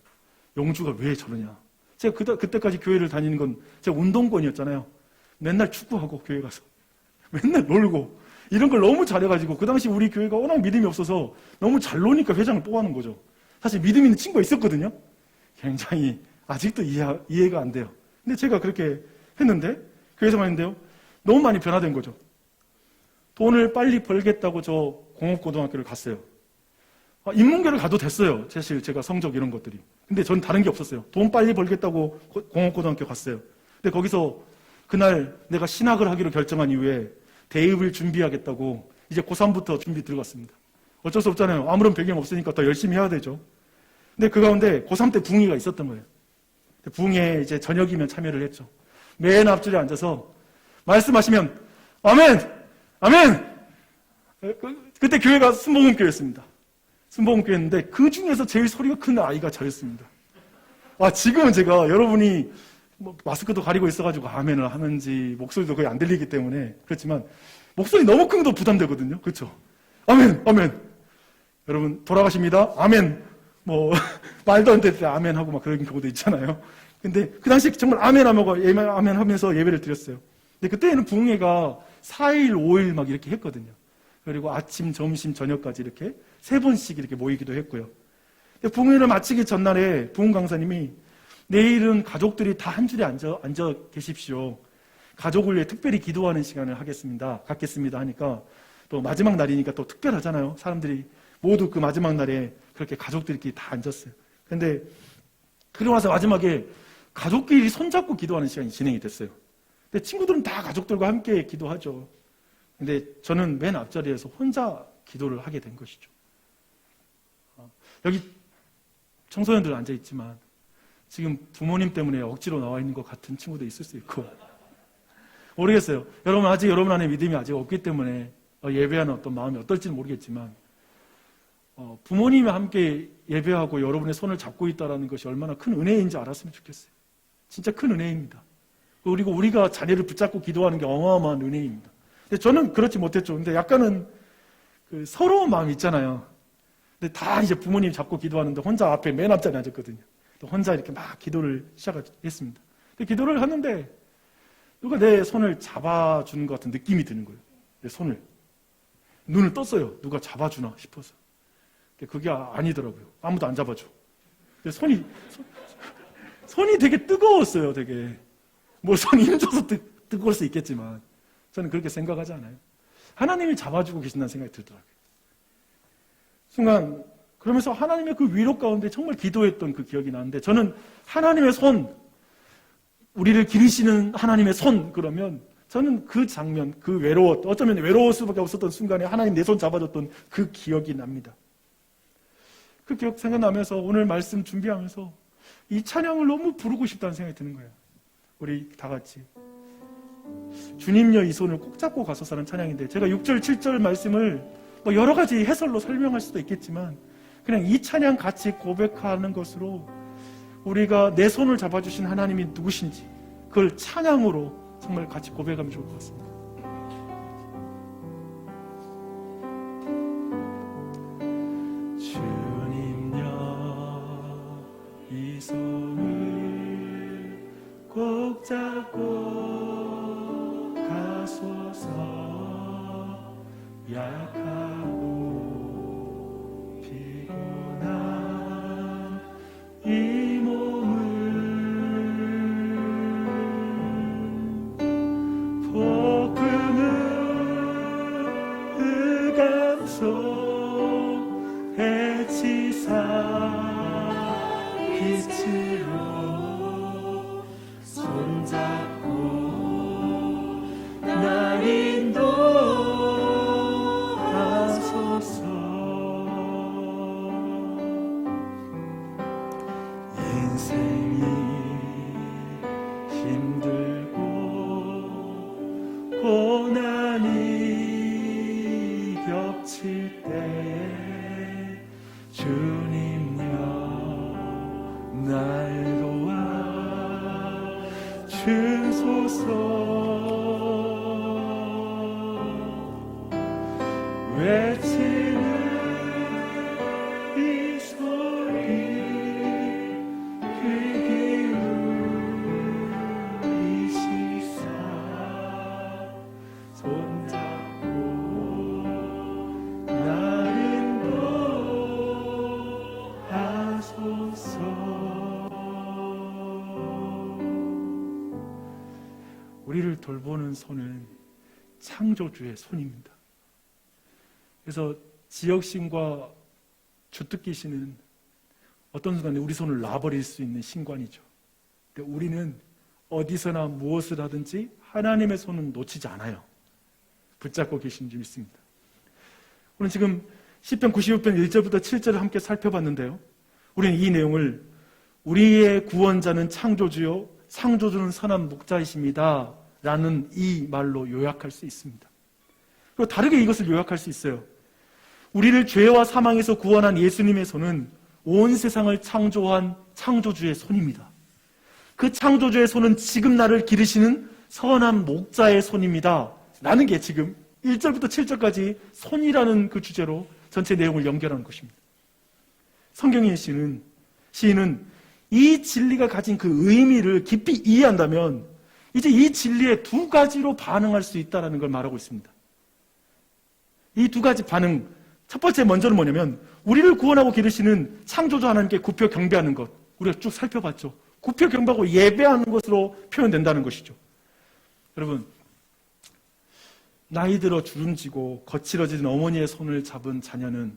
용주가 왜 저러냐. 제가 그때까지 교회를 다니는 건 제가 운동권이었잖아요. 맨날 축구하고 교회 가서 맨날 놀고 이런 걸 너무 잘해가지고 그 당시 우리 교회가 워낙 믿음이 없어서 너무 잘 노니까 회장을 뽑아놓은 거죠. 사실 믿음 있는 친구가 있었거든요. 굉장히 아직도 이해가 안 돼요. 근데 제가 그렇게 했는데 교회에서만 했는데요. 너무 많이 변화된 거죠. 돈을 빨리 벌겠다고 저 공업고등학교를 갔어요. 인문계를 가도 됐어요. 사실 제가 성적 이런 것들이. 근데 전 다른 게 없었어요. 돈 빨리 벌겠다고 공업고등학교 갔어요. 근데 거기서 그날 내가 신학을 하기로 결정한 이후에 대입을 준비하겠다고 이제 고3부터 준비 들어갔습니다. 어쩔 수 없잖아요. 아무런 배경 없으니까 더 열심히 해야 되죠. 근데 그 가운데 고3 때 부흥회가 있었던 거예요. 부흥회에 이제 저녁이면 참여를 했죠. 맨 앞줄에 앉아서 말씀하시면 아멘! 아멘! 그때 교회가 순복음교회였습니다. 순복음교회였는데 그 중에서 제일 소리가 큰 아이가 저였습니다. 지금은 제가 여러분이 마스크도 가리고 있어가지고 아멘을 하는지 목소리도 거의 안 들리기 때문에 그렇지만 목소리 너무 큰 것도 부담되거든요. 그렇죠? 아멘! 아멘! 여러분 돌아가십니다. 아멘! 말도 안 될 때 아멘 하고 막 그런 경우도 있잖아요. 근데 그 당시 정말 아멘 하면서 예배를 드렸어요. 근데 그때는 부흥회가 4일, 5일 막 이렇게 했거든요. 그리고 아침, 점심, 저녁까지 이렇게 3번씩 이렇게 모이기도 했고요. 근데 부흥회를 마치기 전날에 부흥 강사님이 내일은 가족들이 다 한 줄에 앉아 계십시오. 가족을 위해 특별히 기도하는 시간을 갖겠습니다 하니까 또 마지막 날이니까 또 특별하잖아요. 사람들이 모두 그 마지막 날에 그렇게 가족들끼리 다 앉았어요. 근데 그러고 나서 마지막에 가족끼리 손잡고 기도하는 시간이 진행이 됐어요. 근데 친구들은 다 가족들과 함께 기도하죠. 근데 저는 맨 앞자리에서 혼자 기도를 하게 된 것이죠. 여기 청소년들 앉아있지만 지금 부모님 때문에 억지로 나와 있는 것 같은 친구도 있을 수 있고 모르겠어요. 여러분 안에 믿음이 아직 없기 때문에 예배하는 어떤 마음이 어떨지는 모르겠지만 부모님이 함께 예배하고 여러분의 손을 잡고 있다는 것이 얼마나 큰 은혜인지 알았으면 좋겠어요. 진짜 큰 은혜입니다. 그리고 우리가 자녀를 붙잡고 기도하는 게 어마어마한 은혜입니다. 근데 저는 그렇지 못했죠. 근데 약간은 그 서러운 마음이 있잖아요. 근데 다 이제 부모님 잡고 기도하는데 혼자 앞에 맨 앞자리에 앉았거든요. 또 혼자 이렇게 막 기도를 시작했습니다. 근데 기도를 하는데 누가 내 손을 잡아주는 것 같은 느낌이 드는 거예요. 내 손을. 눈을 떴어요. 누가 잡아주나 싶어서. 그게 아니더라고요. 아무도 안 잡아줘. 손이 되게 뜨거웠어요. 되게. 손이 힘줘서 뜨거울 수 있겠지만 저는 그렇게 생각하지 않아요. 하나님이 잡아주고 계신다는 생각이 들더라고요. 순간 그러면서 하나님의 그 위로 가운데 정말 기도했던 그 기억이 나는데 저는 하나님의 손, 우리를 기르시는 하나님의 손 그러면 저는 그 장면, 어쩌면 외로울 수밖에 없었던 순간에 하나님 내 손 잡아줬던 그 기억이 납니다. 그 기억 생각나면서 오늘 말씀 준비하면서 이 찬양을 너무 부르고 싶다는 생각이 드는 거예요. 우리 다 같이 주님여 이 손을 꼭 잡고 가소서라는 찬양인데 제가 6절, 7절 말씀을 여러 가지 해설로 설명할 수도 있겠지만 그냥 이 찬양 같이 고백하는 것으로 우리가 내 손을 잡아주신 하나님이 누구신지 그걸 찬양으로 정말 같이 고백하면 좋을 것 같습니다. 주님여 이 손을 꼭 잡고 가소서. 약하고 피곤한 이 몸을 포근한 흑암속에 치사 빛으로 손잡고 날 인도하소서. 인생이 힘들고 고난이 겹칠 때 주님여 날 도와 주소서. 외치는 이 소리 귀 기울이시사 손잡고 돌보는 손은 창조주의 손입니다. 그래서 지역신과 주특기신은 어떤 순간에 우리 손을 놔버릴 수 있는 신관이죠. 근데 우리는 어디서나 무엇을 하든지 하나님의 손은 놓치지 않아요. 붙잡고 계신 줄 믿습니다. 오늘 지금 시편 96편 1절부터 7절을 함께 살펴봤는데요. 우리는 이 내용을 우리의 구원자는 창조주요 창조주는 선한 목자이십니다 라는 이 말로 요약할 수 있습니다. 그리고 다르게 이것을 요약할 수 있어요. 우리를 죄와 사망에서 구원한 예수님의 손은 온 세상을 창조한 창조주의 손입니다. 그 창조주의 손은 지금 나를 기르시는 선한 목자의 손입니다 라는 게 지금 1절부터 7절까지 손이라는 그 주제로 전체 내용을 연결하는 것입니다. 성경의 시인은 이 진리가 가진 그 의미를 깊이 이해한다면 이제 이 진리에 두 가지로 반응할 수 있다는 걸 말하고 있습니다. 이 두 가지 반응, 첫 번째 먼저는 뭐냐면 우리를 구원하고 기르시는 창조주 하나님께 굽혀 경배하는 것, 우리가 쭉 살펴봤죠. 굽혀 경배하고 예배하는 것으로 표현된다는 것이죠. 여러분, 나이 들어 주름지고 거칠어진 어머니의 손을 잡은 자녀는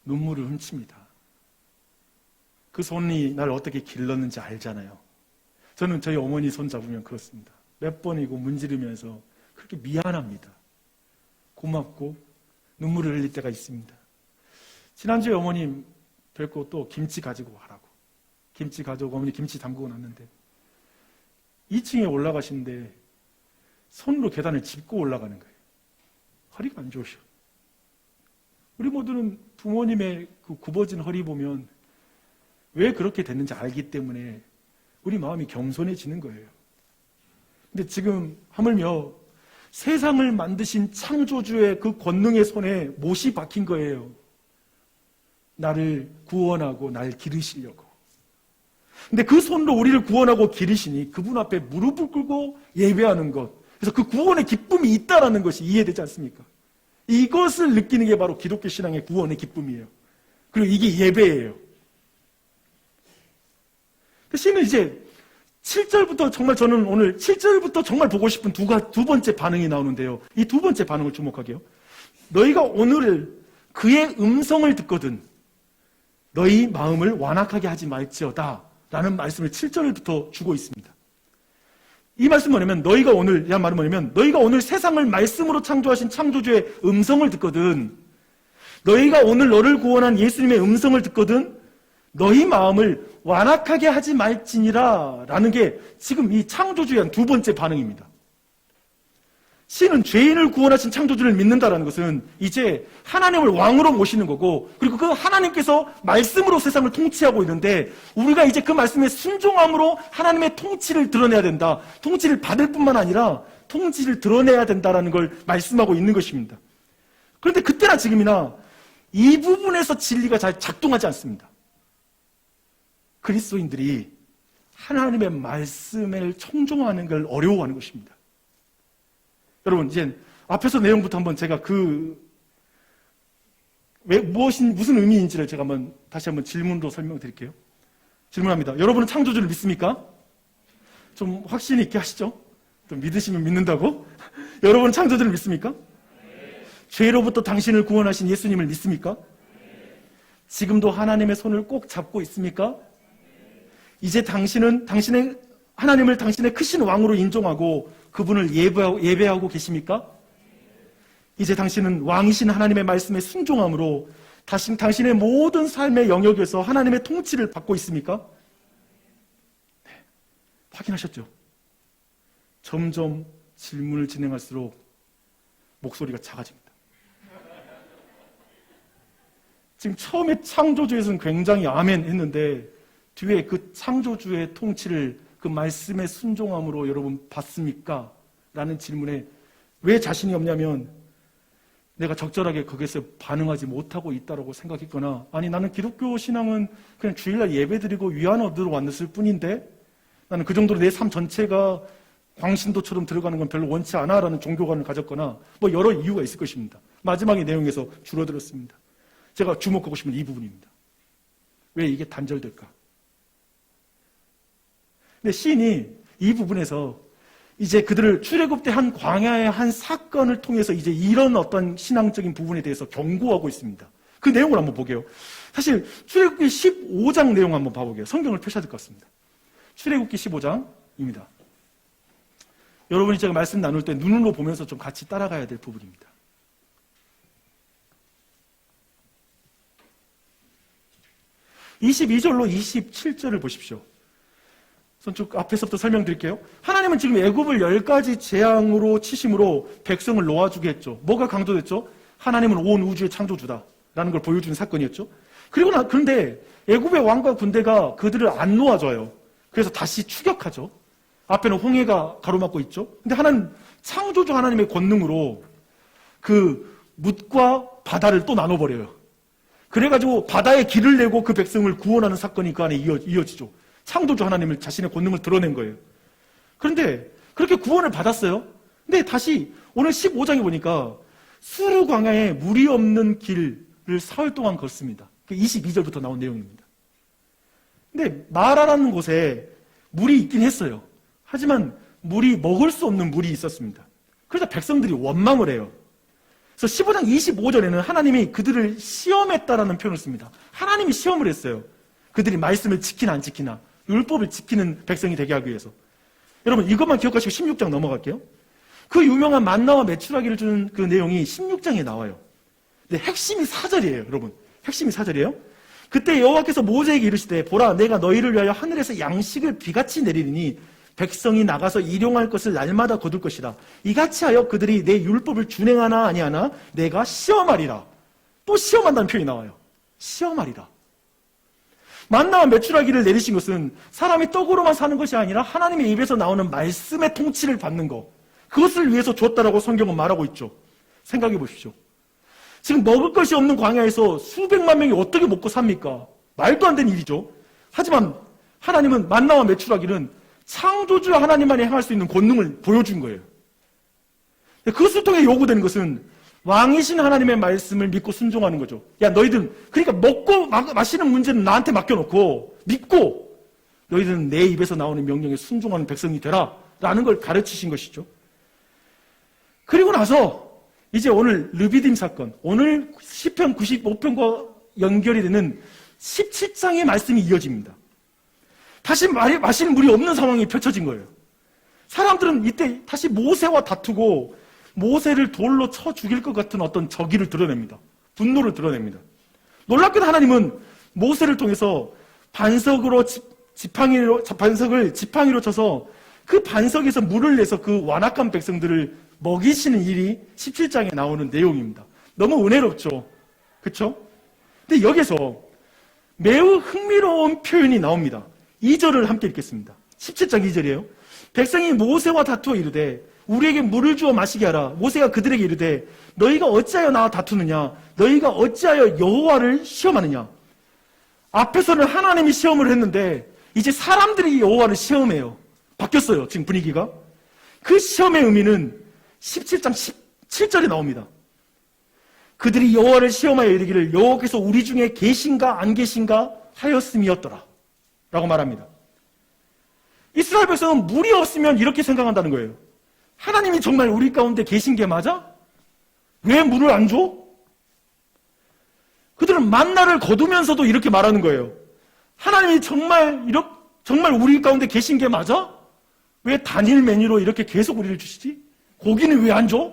눈물을 훔칩니다. 그 손이 나를 어떻게 길렀는지 알잖아요. 저는 저희 어머니 손 잡으면 그렇습니다. 몇 번이고 문지르면서 그렇게 미안합니다. 고맙고 눈물을 흘릴 때가 있습니다. 지난주에 어머님 뵙고 또 김치 가지고 가라고. 김치 가져오고 어머니 김치 담그고 놨는데 2층에 올라가시는데 손으로 계단을 짚고 올라가는 거예요. 허리가 안 좋으셔. 우리 모두는 부모님의 그 굽어진 허리 보면 왜 그렇게 됐는지 알기 때문에 우리 마음이 겸손해지는 거예요. 근데 지금 하물며 세상을 만드신 창조주의 그 권능의 손에 못이 박힌 거예요. 나를 구원하고 날 기르시려고. 근데 그 손으로 우리를 구원하고 기르시니 그분 앞에 무릎을 꿇고 예배하는 것. 그래서 그 구원의 기쁨이 있다라는 것이 이해되지 않습니까? 이것을 느끼는 게 바로 기독교 신앙의 구원의 기쁨이에요. 그리고 이게 예배예요. 시인은 이제 7절부터 정말 저는 오늘 7절부터 정말 보고 싶은 두 번째 반응이 나오는데요. 이 두 번째 반응을 주목하게요. 너희가 오늘 그의 음성을 듣거든 너희 마음을 완악하게 하지 말지어다 라는 말씀을 7절부터 주고 있습니다. 이 말씀은 뭐냐면 너희가 오늘 이란 말은 뭐냐면 너희가 오늘 세상을 말씀으로 창조하신 창조주의 음성을 듣거든 너희가 오늘 너를 구원한 예수님의 음성을 듣거든 너희 마음을 완악하게 하지 말지니라 라는 게 지금 이 창조주의 한 두 번째 반응입니다. 시인은 죄인을 구원하신 창조주를 믿는다라는 것은 이제 하나님을 왕으로 모시는 거고 그리고 그 하나님께서 말씀으로 세상을 통치하고 있는데 우리가 이제 그 말씀에 순종함으로 하나님의 통치를 드러내야 된다. 통치를 받을 뿐만 아니라 통치를 드러내야 된다라는 걸 말씀하고 있는 것입니다. 그런데 그때나 지금이나 이 부분에서 진리가 잘 작동하지 않습니다. 그리스도인들이 하나님의 말씀을 청종하는 걸 어려워하는 것입니다. 여러분, 이제 앞에서 내용부터 한번 제가 무슨 의미인지를 제가 다시 한번 질문으로 설명드릴게요. 질문합니다. 여러분은 창조주를 믿습니까? 좀 확신 있게 하시죠? 좀 믿으시면 믿는다고? 여러분은 창조주를 믿습니까? 네. 죄로부터 당신을 구원하신 예수님을 믿습니까? 네. 지금도 하나님의 손을 꼭 잡고 있습니까? 이제 당신은 하나님을 당신의 크신 왕으로 인정하고 그분을 예배하고 계십니까? 이제 당신은 왕이신 하나님의 말씀에 순종함으로 당신의 모든 삶의 영역에서 하나님의 통치를 받고 있습니까? 네. 확인하셨죠? 점점 질문을 진행할수록 목소리가 작아집니다. 지금 처음에 창조주에서는 굉장히 아멘 했는데 뒤에 그 창조주의 통치를 그 말씀의 순종함으로 여러분 받습니까? 라는 질문에 왜 자신이 없냐면 내가 적절하게 거기에서 반응하지 못하고 있다고 생각했거나 아니 나는 기독교 신앙은 그냥 주일날 예배드리고 위안 얻으러 왔을 뿐인데 나는 그 정도로 내 삶 전체가 광신도처럼 들어가는 건 별로 원치 않아 라는 종교관을 가졌거나 여러 이유가 있을 것입니다. 마지막의 내용에서 줄어들었습니다. 제가 주목하고 싶은 이 부분입니다. 왜 이게 단절될까? 근데 시인이 이 부분에서 이제 그들을 출애굽 때 한 광야의 한 사건을 통해서 이제 이런 어떤 신앙적인 부분에 대해서 경고하고 있습니다. 그 내용을 한번 보게요. 사실 출애굽기 15장 내용 한번 봐보게요. 성경을 펴셔야 될 것 같습니다. 출애굽기 15장입니다. 여러분이 제가 말씀 나눌 때 눈으로 보면서 좀 같이 따라가야 될 부분입니다. 22절로 27절을 보십시오. 쭉 앞에서부터 설명드릴게요. 하나님은 지금 애굽을 10가지 재앙으로 치심으로 백성을 놓아주게 했죠. 뭐가 강조됐죠? 하나님은 온 우주의 창조주다라는 걸 보여주는 사건이었죠. 그런데 애굽의 왕과 군대가 그들을 안 놓아줘요. 그래서 다시 추격하죠. 앞에는 홍해가 가로막고 있죠. 근데 하나님, 창조주 하나님의 권능으로 그 뭇과 바다를 또 나눠버려요. 그래가지고 바다에 길을 내고 그 백성을 구원하는 사건이 그 안에 이어지죠. 창조주 하나님을 자신의 권능을 드러낸 거예요. 그런데 그렇게 구원을 받았어요. 근데 다시 오늘 15장에 보니까 수르 광야에 물이 없는 길을 사흘 동안 걷습니다. 22절부터 나온 내용입니다. 근데 마라라는 곳에 물이 있긴 했어요. 하지만 물이 먹을 수 없는 물이 있었습니다. 그래서 백성들이 원망을 해요. 그래서 15장 25절에는 하나님이 그들을 시험했다라는 표현을 씁니다. 하나님이 시험을 했어요. 그들이 말씀을 지키나 안 지키나, 율법을 지키는 백성이 되게 하기 위해서. 여러분 이것만 기억하시고 16장 넘어갈게요. 그 유명한 만나와 메추라기를 주는 그 내용이 16장에 나와요. 근데 핵심이 4절이에요. 여러분 핵심이 4절이에요. 그때 여호와께서 모세에게 이르시되 보라 내가 너희를 위하여 하늘에서 양식을 비같이 내리리니 백성이 나가서 일용할 것을 날마다 거둘 것이라. 이같이 하여 그들이 내 율법을 준행하나 아니하나 내가 시험하리라. 또 시험한다는 표현이 나와요. 시험하리라. 만나와 메추라기를 내리신 것은 사람이 떡으로만 사는 것이 아니라 하나님의 입에서 나오는 말씀의 통치를 받는 것, 그것을 위해서 줬다라고 성경은 말하고 있죠. 생각해 보십시오. 지금 먹을 것이 없는 광야에서 수백만 명이 어떻게 먹고 삽니까? 말도 안 되는 일이죠. 하지만 하나님은 만나와 메추라기는 창조주 하나님만이 행할 수 있는 권능을 보여준 거예요. 그것을 통해 요구되는 것은 왕이신 하나님의 말씀을 믿고 순종하는 거죠. 야 너희들 그러니까 먹고 마시는 문제는 나한테 맡겨놓고 믿고 너희들은 내 입에서 나오는 명령에 순종하는 백성이 되라 라는 걸 가르치신 것이죠. 그리고 나서 이제 오늘 르비딤 사건, 오늘 시편 95편과 연결이 되는 17장의 말씀이 이어집니다. 다시 마시는 물이 없는 상황이 펼쳐진 거예요. 사람들은 이때 다시 모세와 다투고 모세를 돌로 쳐 죽일 것 같은 어떤 적의를 드러냅니다. 분노를 드러냅니다. 놀랍게도 하나님은 모세를 통해서 반석을 지팡이로 쳐서 그 반석에서 물을 내서 그 완악한 백성들을 먹이시는 일이 17장에 나오는 내용입니다. 너무 은혜롭죠? 그렇죠? 근데 여기서 매우 흥미로운 표현이 나옵니다. 2절을 함께 읽겠습니다. 17장 2절이에요. 백성이 모세와 다투어 이르되 우리에게 물을 주어 마시게 하라. 모세가 그들에게 이르되 너희가 어찌하여 나와 다투느냐? 너희가 어찌하여 여호와를 시험하느냐? 앞에서는 하나님이 시험을 했는데 이제 사람들이 여호와를 시험해요. 바뀌었어요. 지금 분위기가. 그 시험의 의미는 17장 17절에 나옵니다. 그들이 여호와를 시험하여 이르기를 여호와께서 우리 중에 계신가 안 계신가 하였음이었더라 라고 말합니다. 이스라엘 백성은 물이 없으면 이렇게 생각한다는 거예요. 하나님이 정말 우리 가운데 계신 게 맞아? 왜 물을 안 줘? 그들은 만나를 거두면서도 이렇게 말하는 거예요. 하나님이 정말 우리 가운데 계신 게 맞아? 왜 단일 메뉴로 이렇게 계속 우리를 주시지? 고기는 왜 안 줘?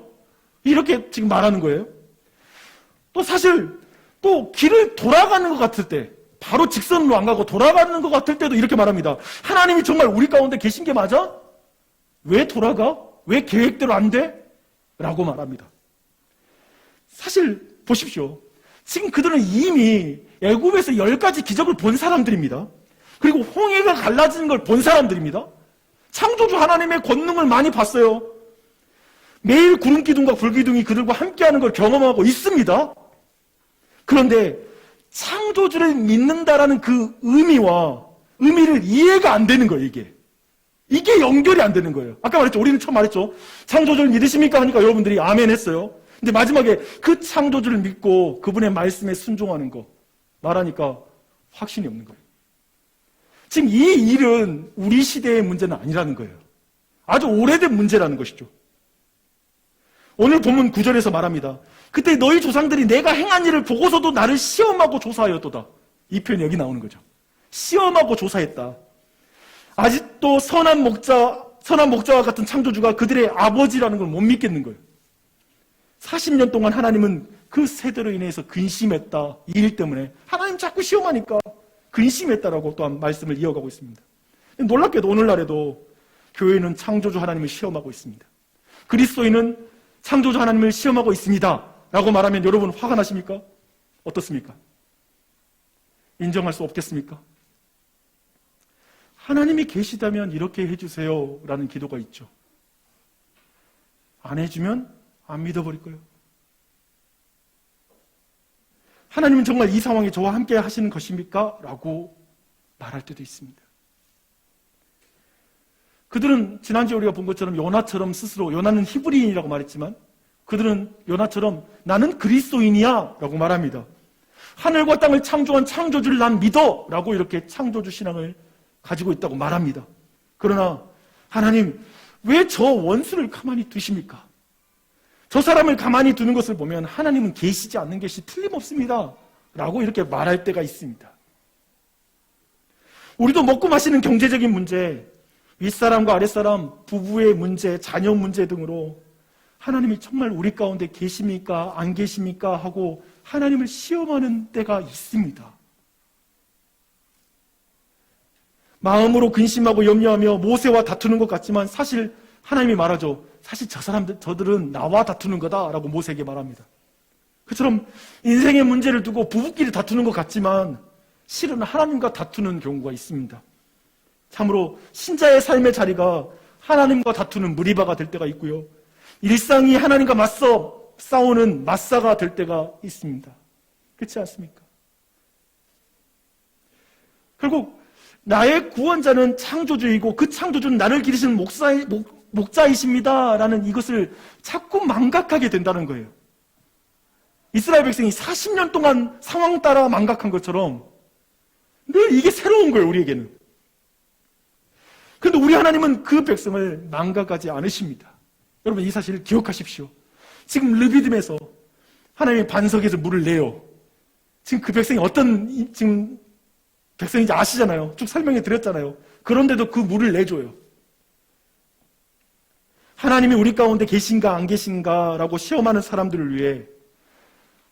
이렇게 지금 말하는 거예요. 또 사실 또 길을 돌아가는 것 같을 때 바로 직선으로 안 가고 돌아가는 것 같을 때도 이렇게 말합니다. 하나님이 정말 우리 가운데 계신 게 맞아? 왜 돌아가? 왜 계획대로 안 돼? 라고 말합니다. 사실 보십시오. 지금 그들은 이미 애굽에서 10가지 기적을 본 사람들입니다. 그리고 홍해가 갈라지는 걸 본 사람들입니다. 창조주 하나님의 권능을 많이 봤어요. 매일 구름기둥과 불기둥이 그들과 함께하는 걸 경험하고 있습니다. 그런데 창조주를 믿는다라는 그 의미를 이해가 안 되는 거예요, 이게. 이게 연결이 안 되는 거예요. 아까 말했죠. 우리는 처음 말했죠. 창조주를 믿으십니까? 하니까 여러분들이 아멘 했어요. 근데 마지막에 그 창조주를 믿고 그분의 말씀에 순종하는 거 말하니까 확신이 없는 거예요. 지금 이 일은 우리 시대의 문제는 아니라는 거예요. 아주 오래된 문제라는 것이죠. 오늘 본문 9절에서 말합니다. 그때 너희 조상들이 내가 행한 일을 보고서도 나를 시험하고 조사하였도다. 이 표현이 여기 나오는 거죠. 시험하고 조사했다. 아직도 선한 목자와 같은 창조주가 그들의 아버지라는 걸 못 믿겠는 거예요. 40년 동안 하나님은 그 세대로 인해서 근심했다. 이 일 때문에 하나님 자꾸 시험하니까 근심했다라고 또한 말씀을 이어가고 있습니다. 놀랍게도 오늘날에도 교회는 창조주 하나님을 시험하고 있습니다. 그리스도인은 창조주 하나님을 시험하고 있습니다 라고 말하면 여러분 화가 나십니까? 어떻습니까? 인정할 수 없겠습니까? 하나님이 계시다면 이렇게 해주세요 라는 기도가 있죠. 안 해주면 안 믿어버릴 거예요. 하나님은 정말 이 상황에 저와 함께 하시는 것입니까? 라고 말할 때도 있습니다. 그들은 지난주에 우리가 본 것처럼 요나처럼 스스로, 요나는 히브리인이라고 말했지만 그들은 요나처럼 나는 그리스도인이야 라고 말합니다. 하늘과 땅을 창조한 창조주를 난 믿어 라고 이렇게 창조주 신앙을 가지고 있다고 말합니다. 그러나 하나님, 왜 저 원수를 가만히 두십니까? 저 사람을 가만히 두는 것을 보면 하나님은 계시지 않는 것이 틀림없습니다 라고 이렇게 말할 때가 있습니다. 우리도 먹고 마시는 경제적인 문제, 윗사람과 아랫사람, 부부의 문제, 자녀 문제 등으로 하나님이 정말 우리 가운데 계십니까? 안 계십니까? 하고 하나님을 시험하는 때가 있습니다. 마음으로 근심하고 염려하며 모세와 다투는 것 같지만 사실 하나님이 말하죠. 사실 저들은 나와 다투는 거다라고 모세에게 말합니다. 그처럼 인생의 문제를 두고 부부끼리 다투는 것 같지만 실은 하나님과 다투는 경우가 있습니다. 참으로 신자의 삶의 자리가 하나님과 다투는 무리바가 될 때가 있고요. 일상이 하나님과 맞서 싸우는 맞사가 될 때가 있습니다. 그렇지 않습니까? 결국 나의 구원자는 창조주이고 그 창조주는 나를 기르시는 목자이십니다 라는 이것을 자꾸 망각하게 된다는 거예요. 이스라엘 백성이 40년 동안 상황 따라 망각한 것처럼 늘 이게 새로운 거예요, 우리에게는. 그런데 우리 하나님은 그 백성을 망각하지 않으십니다. 여러분 이 사실을 기억하십시오. 지금 르비딤에서 하나님의 반석에서 물을 내요. 지금 그 백성이 어떤 지금 백성인지 아시잖아요. 쭉 설명해 드렸잖아요. 그런데도 그 물을 내줘요. 하나님이 우리 가운데 계신가 안 계신가 라고 시험하는 사람들을 위해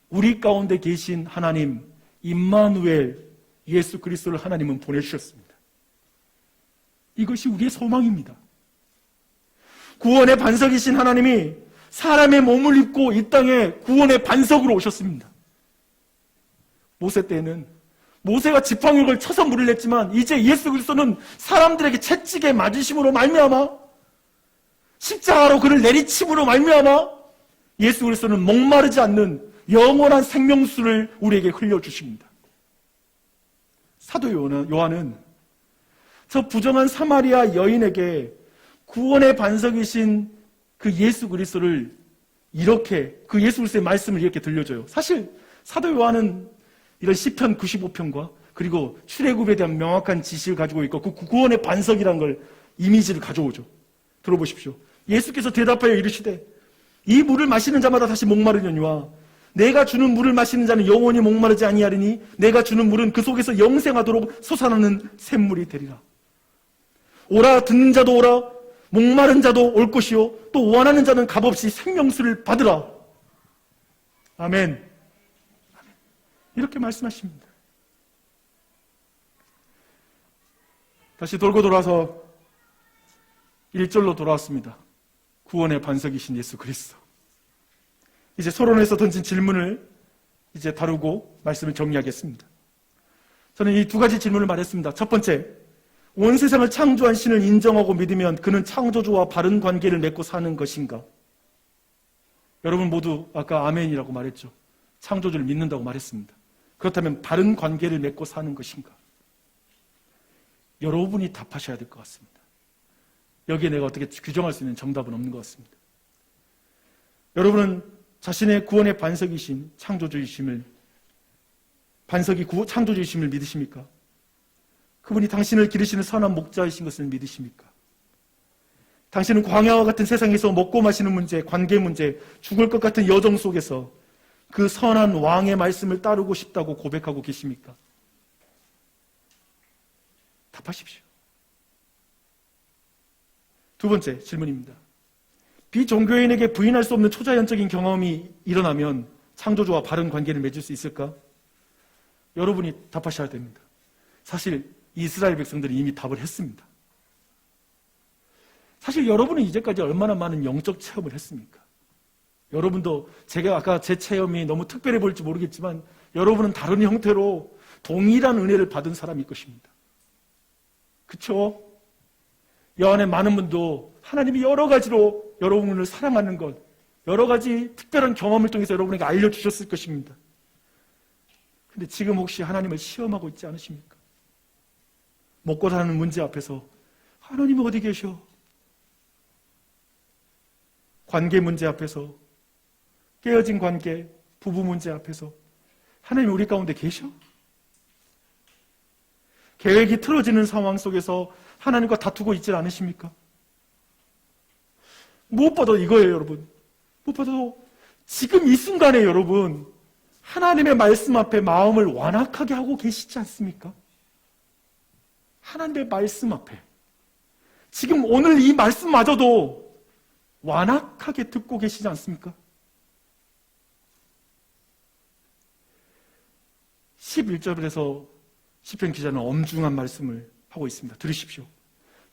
우리 가운데 계신 하나님 임마누엘 예수 그리스도를 하나님은 보내주셨습니다. 이것이 우리의 소망입니다. 구원의 반석이신 하나님이 사람의 몸을 입고 이 땅에 구원의 반석으로 오셨습니다. 모세 때에는 모세가 지팡이를 쳐서 물을 냈지만 이제 예수 그리스도는 사람들에게 채찍에 맞으심으로 말미암아 십자가로 그를 내리침으로 말미암아 예수 그리스도는 목마르지 않는 영원한 생명수를 우리에게 흘려주십니다. 사도 요한은 저 부정한 사마리아 여인에게 구원의 반석이신 그 예수 그리스도를 이렇게 그 예수 그리스도의 말씀을 이렇게 들려줘요. 사실 사도 요한은 이런 시편 95편과 그리고 출애굽에 대한 명확한 지식을 가지고 있고 그 구원의 반석이라는 걸 이미지를 가져오죠. 들어보십시오. 예수께서 대답하여 이르시되 이 물을 마시는 자마다 다시 목마르려니와 내가 주는 물을 마시는 자는 영원히 목마르지 아니하리니 내가 주는 물은 그 속에서 영생하도록 솟아나는 샘물이 되리라. 오라 듣는 자도 오라 목마른 자도 올 것이요 또 원하는 자는 값없이 생명수를 받으라. 아멘. 이렇게 말씀하십니다. 다시 돌고 돌아서 1절로 돌아왔습니다. 구원의 반석이신 예수 그리스도. 이제 서론에서 던진 질문을 이제 다루고 말씀을 정리하겠습니다. 저는 이 두 가지 질문을 말했습니다. 첫 번째, 온 세상을 창조한 신을 인정하고 믿으면 그는 창조주와 바른 관계를 맺고 사는 것인가? 여러분 모두 아까 아멘이라고 말했죠. 창조주를 믿는다고 말했습니다. 그렇다면 바른 관계를 맺고 사는 것인가? 여러분이 답하셔야 될 것 같습니다. 여기에 내가 어떻게 규정할 수 있는 정답은 없는 것 같습니다. 여러분은 자신의 구원의 반석이신 창조주이심을 창조주이심을 믿으십니까? 그분이 당신을 기르시는 선한 목자이신 것을 믿으십니까? 당신은 광야와 같은 세상에서 먹고 마시는 문제, 관계 문제, 죽을 것 같은 여정 속에서 그 선한 왕의 말씀을 따르고 싶다고 고백하고 계십니까? 답하십시오. 두 번째 질문입니다. 비종교인에게 부인할 수 없는 초자연적인 경험이 일어나면 창조주와 바른 관계를 맺을 수 있을까? 여러분이 답하셔야 됩니다. 사실 이스라엘 백성들이 이미 답을 했습니다. 사실 여러분은 이제까지 얼마나 많은 영적 체험을 했습니까? 여러분도 제가 아까 제 체험이 너무 특별해 보일지 모르겠지만 여러분은 다른 형태로 동일한 은혜를 받은 사람일 것입니다. 그렇죠? 여 안에 많은 분도 하나님이 여러 가지로 여러분을 사랑하는 것, 여러 가지 특별한 경험을 통해서 여러분에게 알려주셨을 것입니다. 근데 지금 혹시 하나님을 시험하고 있지 않으십니까? 먹고 사는 문제 앞에서 하나님 어디 계셔? 관계 문제 앞에서, 깨어진 관계, 부부 문제 앞에서 하나님 우리 가운데 계셔? 계획이 틀어지는 상황 속에서 하나님과 다투고 있지 않으십니까? 무엇보다 이거예요, 여러분. 무엇보다도 지금 이 순간에 여러분 하나님의 말씀 앞에 마음을 완악하게 하고 계시지 않습니까? 하나님의 말씀 앞에 지금 오늘 이 말씀마저도 완악하게 듣고 계시지 않습니까? 11절에서 시편 기자는 엄중한 말씀을 하고 있습니다. 들으십시오.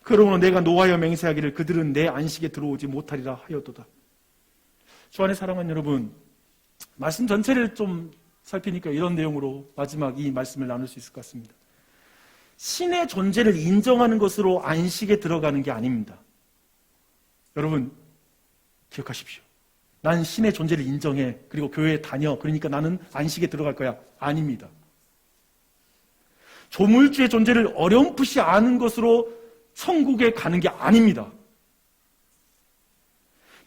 그러므로 내가 노하여 맹세하기를 그들은 내 안식에 들어오지 못하리라 하여도다. 주 안에 사랑하는 여러분, 말씀 전체를 좀 살피니까 이런 내용으로 마지막 이 말씀을 나눌 수 있을 것 같습니다. 신의 존재를 인정하는 것으로 안식에 들어가는 게 아닙니다. 여러분 기억하십시오. 난 신의 존재를 인정해. 그리고 교회에 다녀. 그러니까 나는 안식에 들어갈 거야. 아닙니다. 조물주의 존재를 어렴풋이 아는 것으로 천국에 가는 게 아닙니다.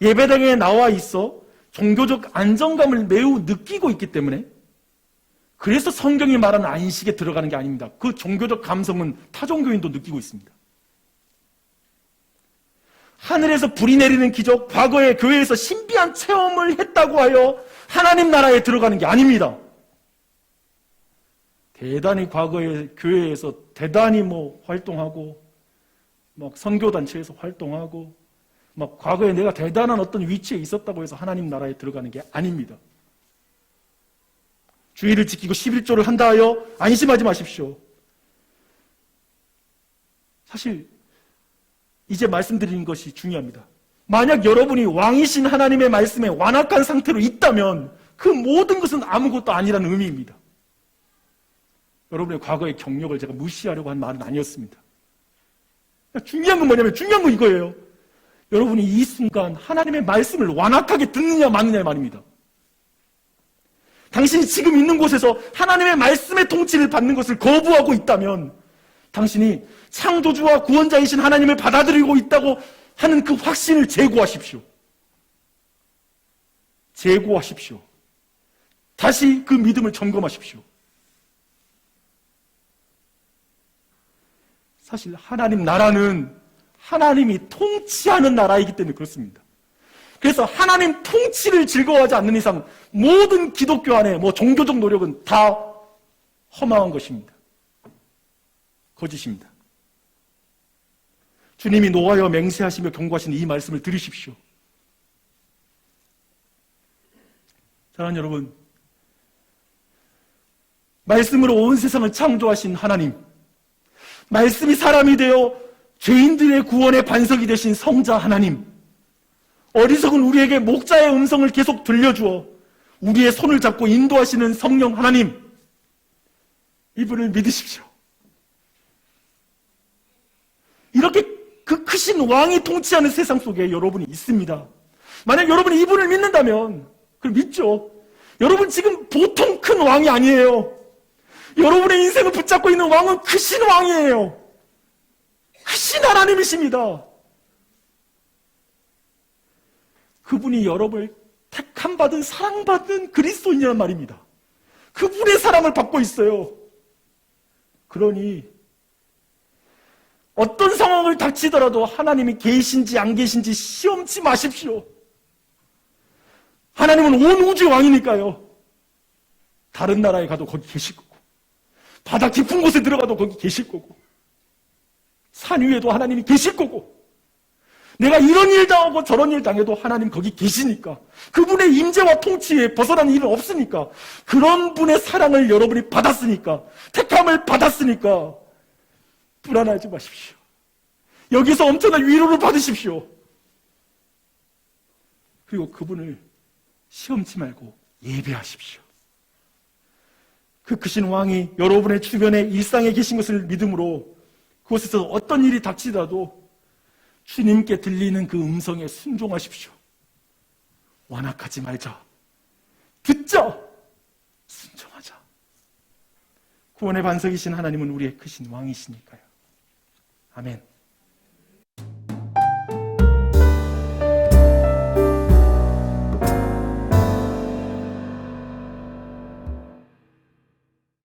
예배당에 나와 있어 종교적 안정감을 매우 느끼고 있기 때문에 그래서 성경이 말하는 안식에 들어가는 게 아닙니다. 그 종교적 감성은 타종교인도 느끼고 있습니다. 하늘에서 불이 내리는 기적, 과거에 교회에서 신비한 체험을 했다고 하여 하나님 나라에 들어가는 게 아닙니다. 대단히 과거에 교회에서 대단히 활동하고 막 선교단체에서 활동하고 막 과거에 내가 대단한 어떤 위치에 있었다고 해서 하나님 나라에 들어가는 게 아닙니다. 주의를 지키고 11조를 한다 하여 안심하지 마십시오. 사실 이제 말씀드리는 것이 중요합니다. 만약 여러분이 왕이신 하나님의 말씀에 완악한 상태로 있다면 그 모든 것은 아무것도 아니라는 의미입니다. 여러분의 과거의 경력을 제가 무시하려고 한 말은 아니었습니다. 중요한 건 뭐냐면 중요한 건 이거예요. 여러분이 이 순간 하나님의 말씀을 완악하게 듣느냐 마느냐의 말입니다. 당신이 지금 있는 곳에서 하나님의 말씀의 통치를 받는 것을 거부하고 있다면 당신이 창조주와 구원자이신 하나님을 받아들이고 있다고 하는 그 확신을 제고하십시오. 제고하십시오. 다시 그 믿음을 점검하십시오. 사실 하나님 나라는 하나님이 통치하는 나라이기 때문에 그렇습니다. 그래서 하나님 통치를 즐거워하지 않는 이상 모든 기독교 안에 종교적 노력은 다 허망한 것입니다. 거짓입니다. 주님이 노하여 맹세하시며 경고하시는 이 말씀을 들으십시오. 사랑하는 여러분, 말씀으로 온 세상을 창조하신 하나님, 말씀이 사람이 되어 죄인들의 구원의 반석이 되신 성자 하나님, 어리석은 우리에게 목자의 음성을 계속 들려주어 우리의 손을 잡고 인도하시는 성령 하나님, 이분을 믿으십시오. 이렇게 그 크신 왕이 통치하는 세상 속에 여러분이 있습니다. 만약 여러분이 이분을 믿는다면 그걸 믿죠. 여러분 지금 보통 큰 왕이 아니에요. 여러분의 인생을 붙잡고 있는 왕은 크신 왕이에요. 크신 하나님이십니다. 그분이 여러분을 택함받은 사랑받은 그리스도인이란 말입니다. 그분의 사랑을 받고 있어요. 그러니 어떤 상황을 닥치더라도 하나님이 계신지 안 계신지 시험치 마십시오. 하나님은 온 우주의 왕이니까요. 다른 나라에 가도 거기 계실 거고, 바다 깊은 곳에 들어가도 거기 계실 거고, 산 위에도 하나님이 계실 거고, 내가 이런 일 당하고 저런 일 당해도 하나님 거기 계시니까, 그분의 임재와 통치에 벗어나는 일은 없으니까, 그런 분의 사랑을 여러분이 받았으니까, 택함을 받았으니까 불안하지 마십시오. 여기서 엄청난 위로를 받으십시오. 그리고 그분을 시험치 말고 예배하십시오. 그 크신 왕이 여러분의 주변에 일상에 계신 것을 믿음으로 그곳에서 어떤 일이 닥치더라도 주님께 들리는 그 음성에 순종하십시오. 완악하지 말자. 듣자. 순종하자. 구원의 반석이신 하나님은 우리의 크신 왕이시니까요. 아멘.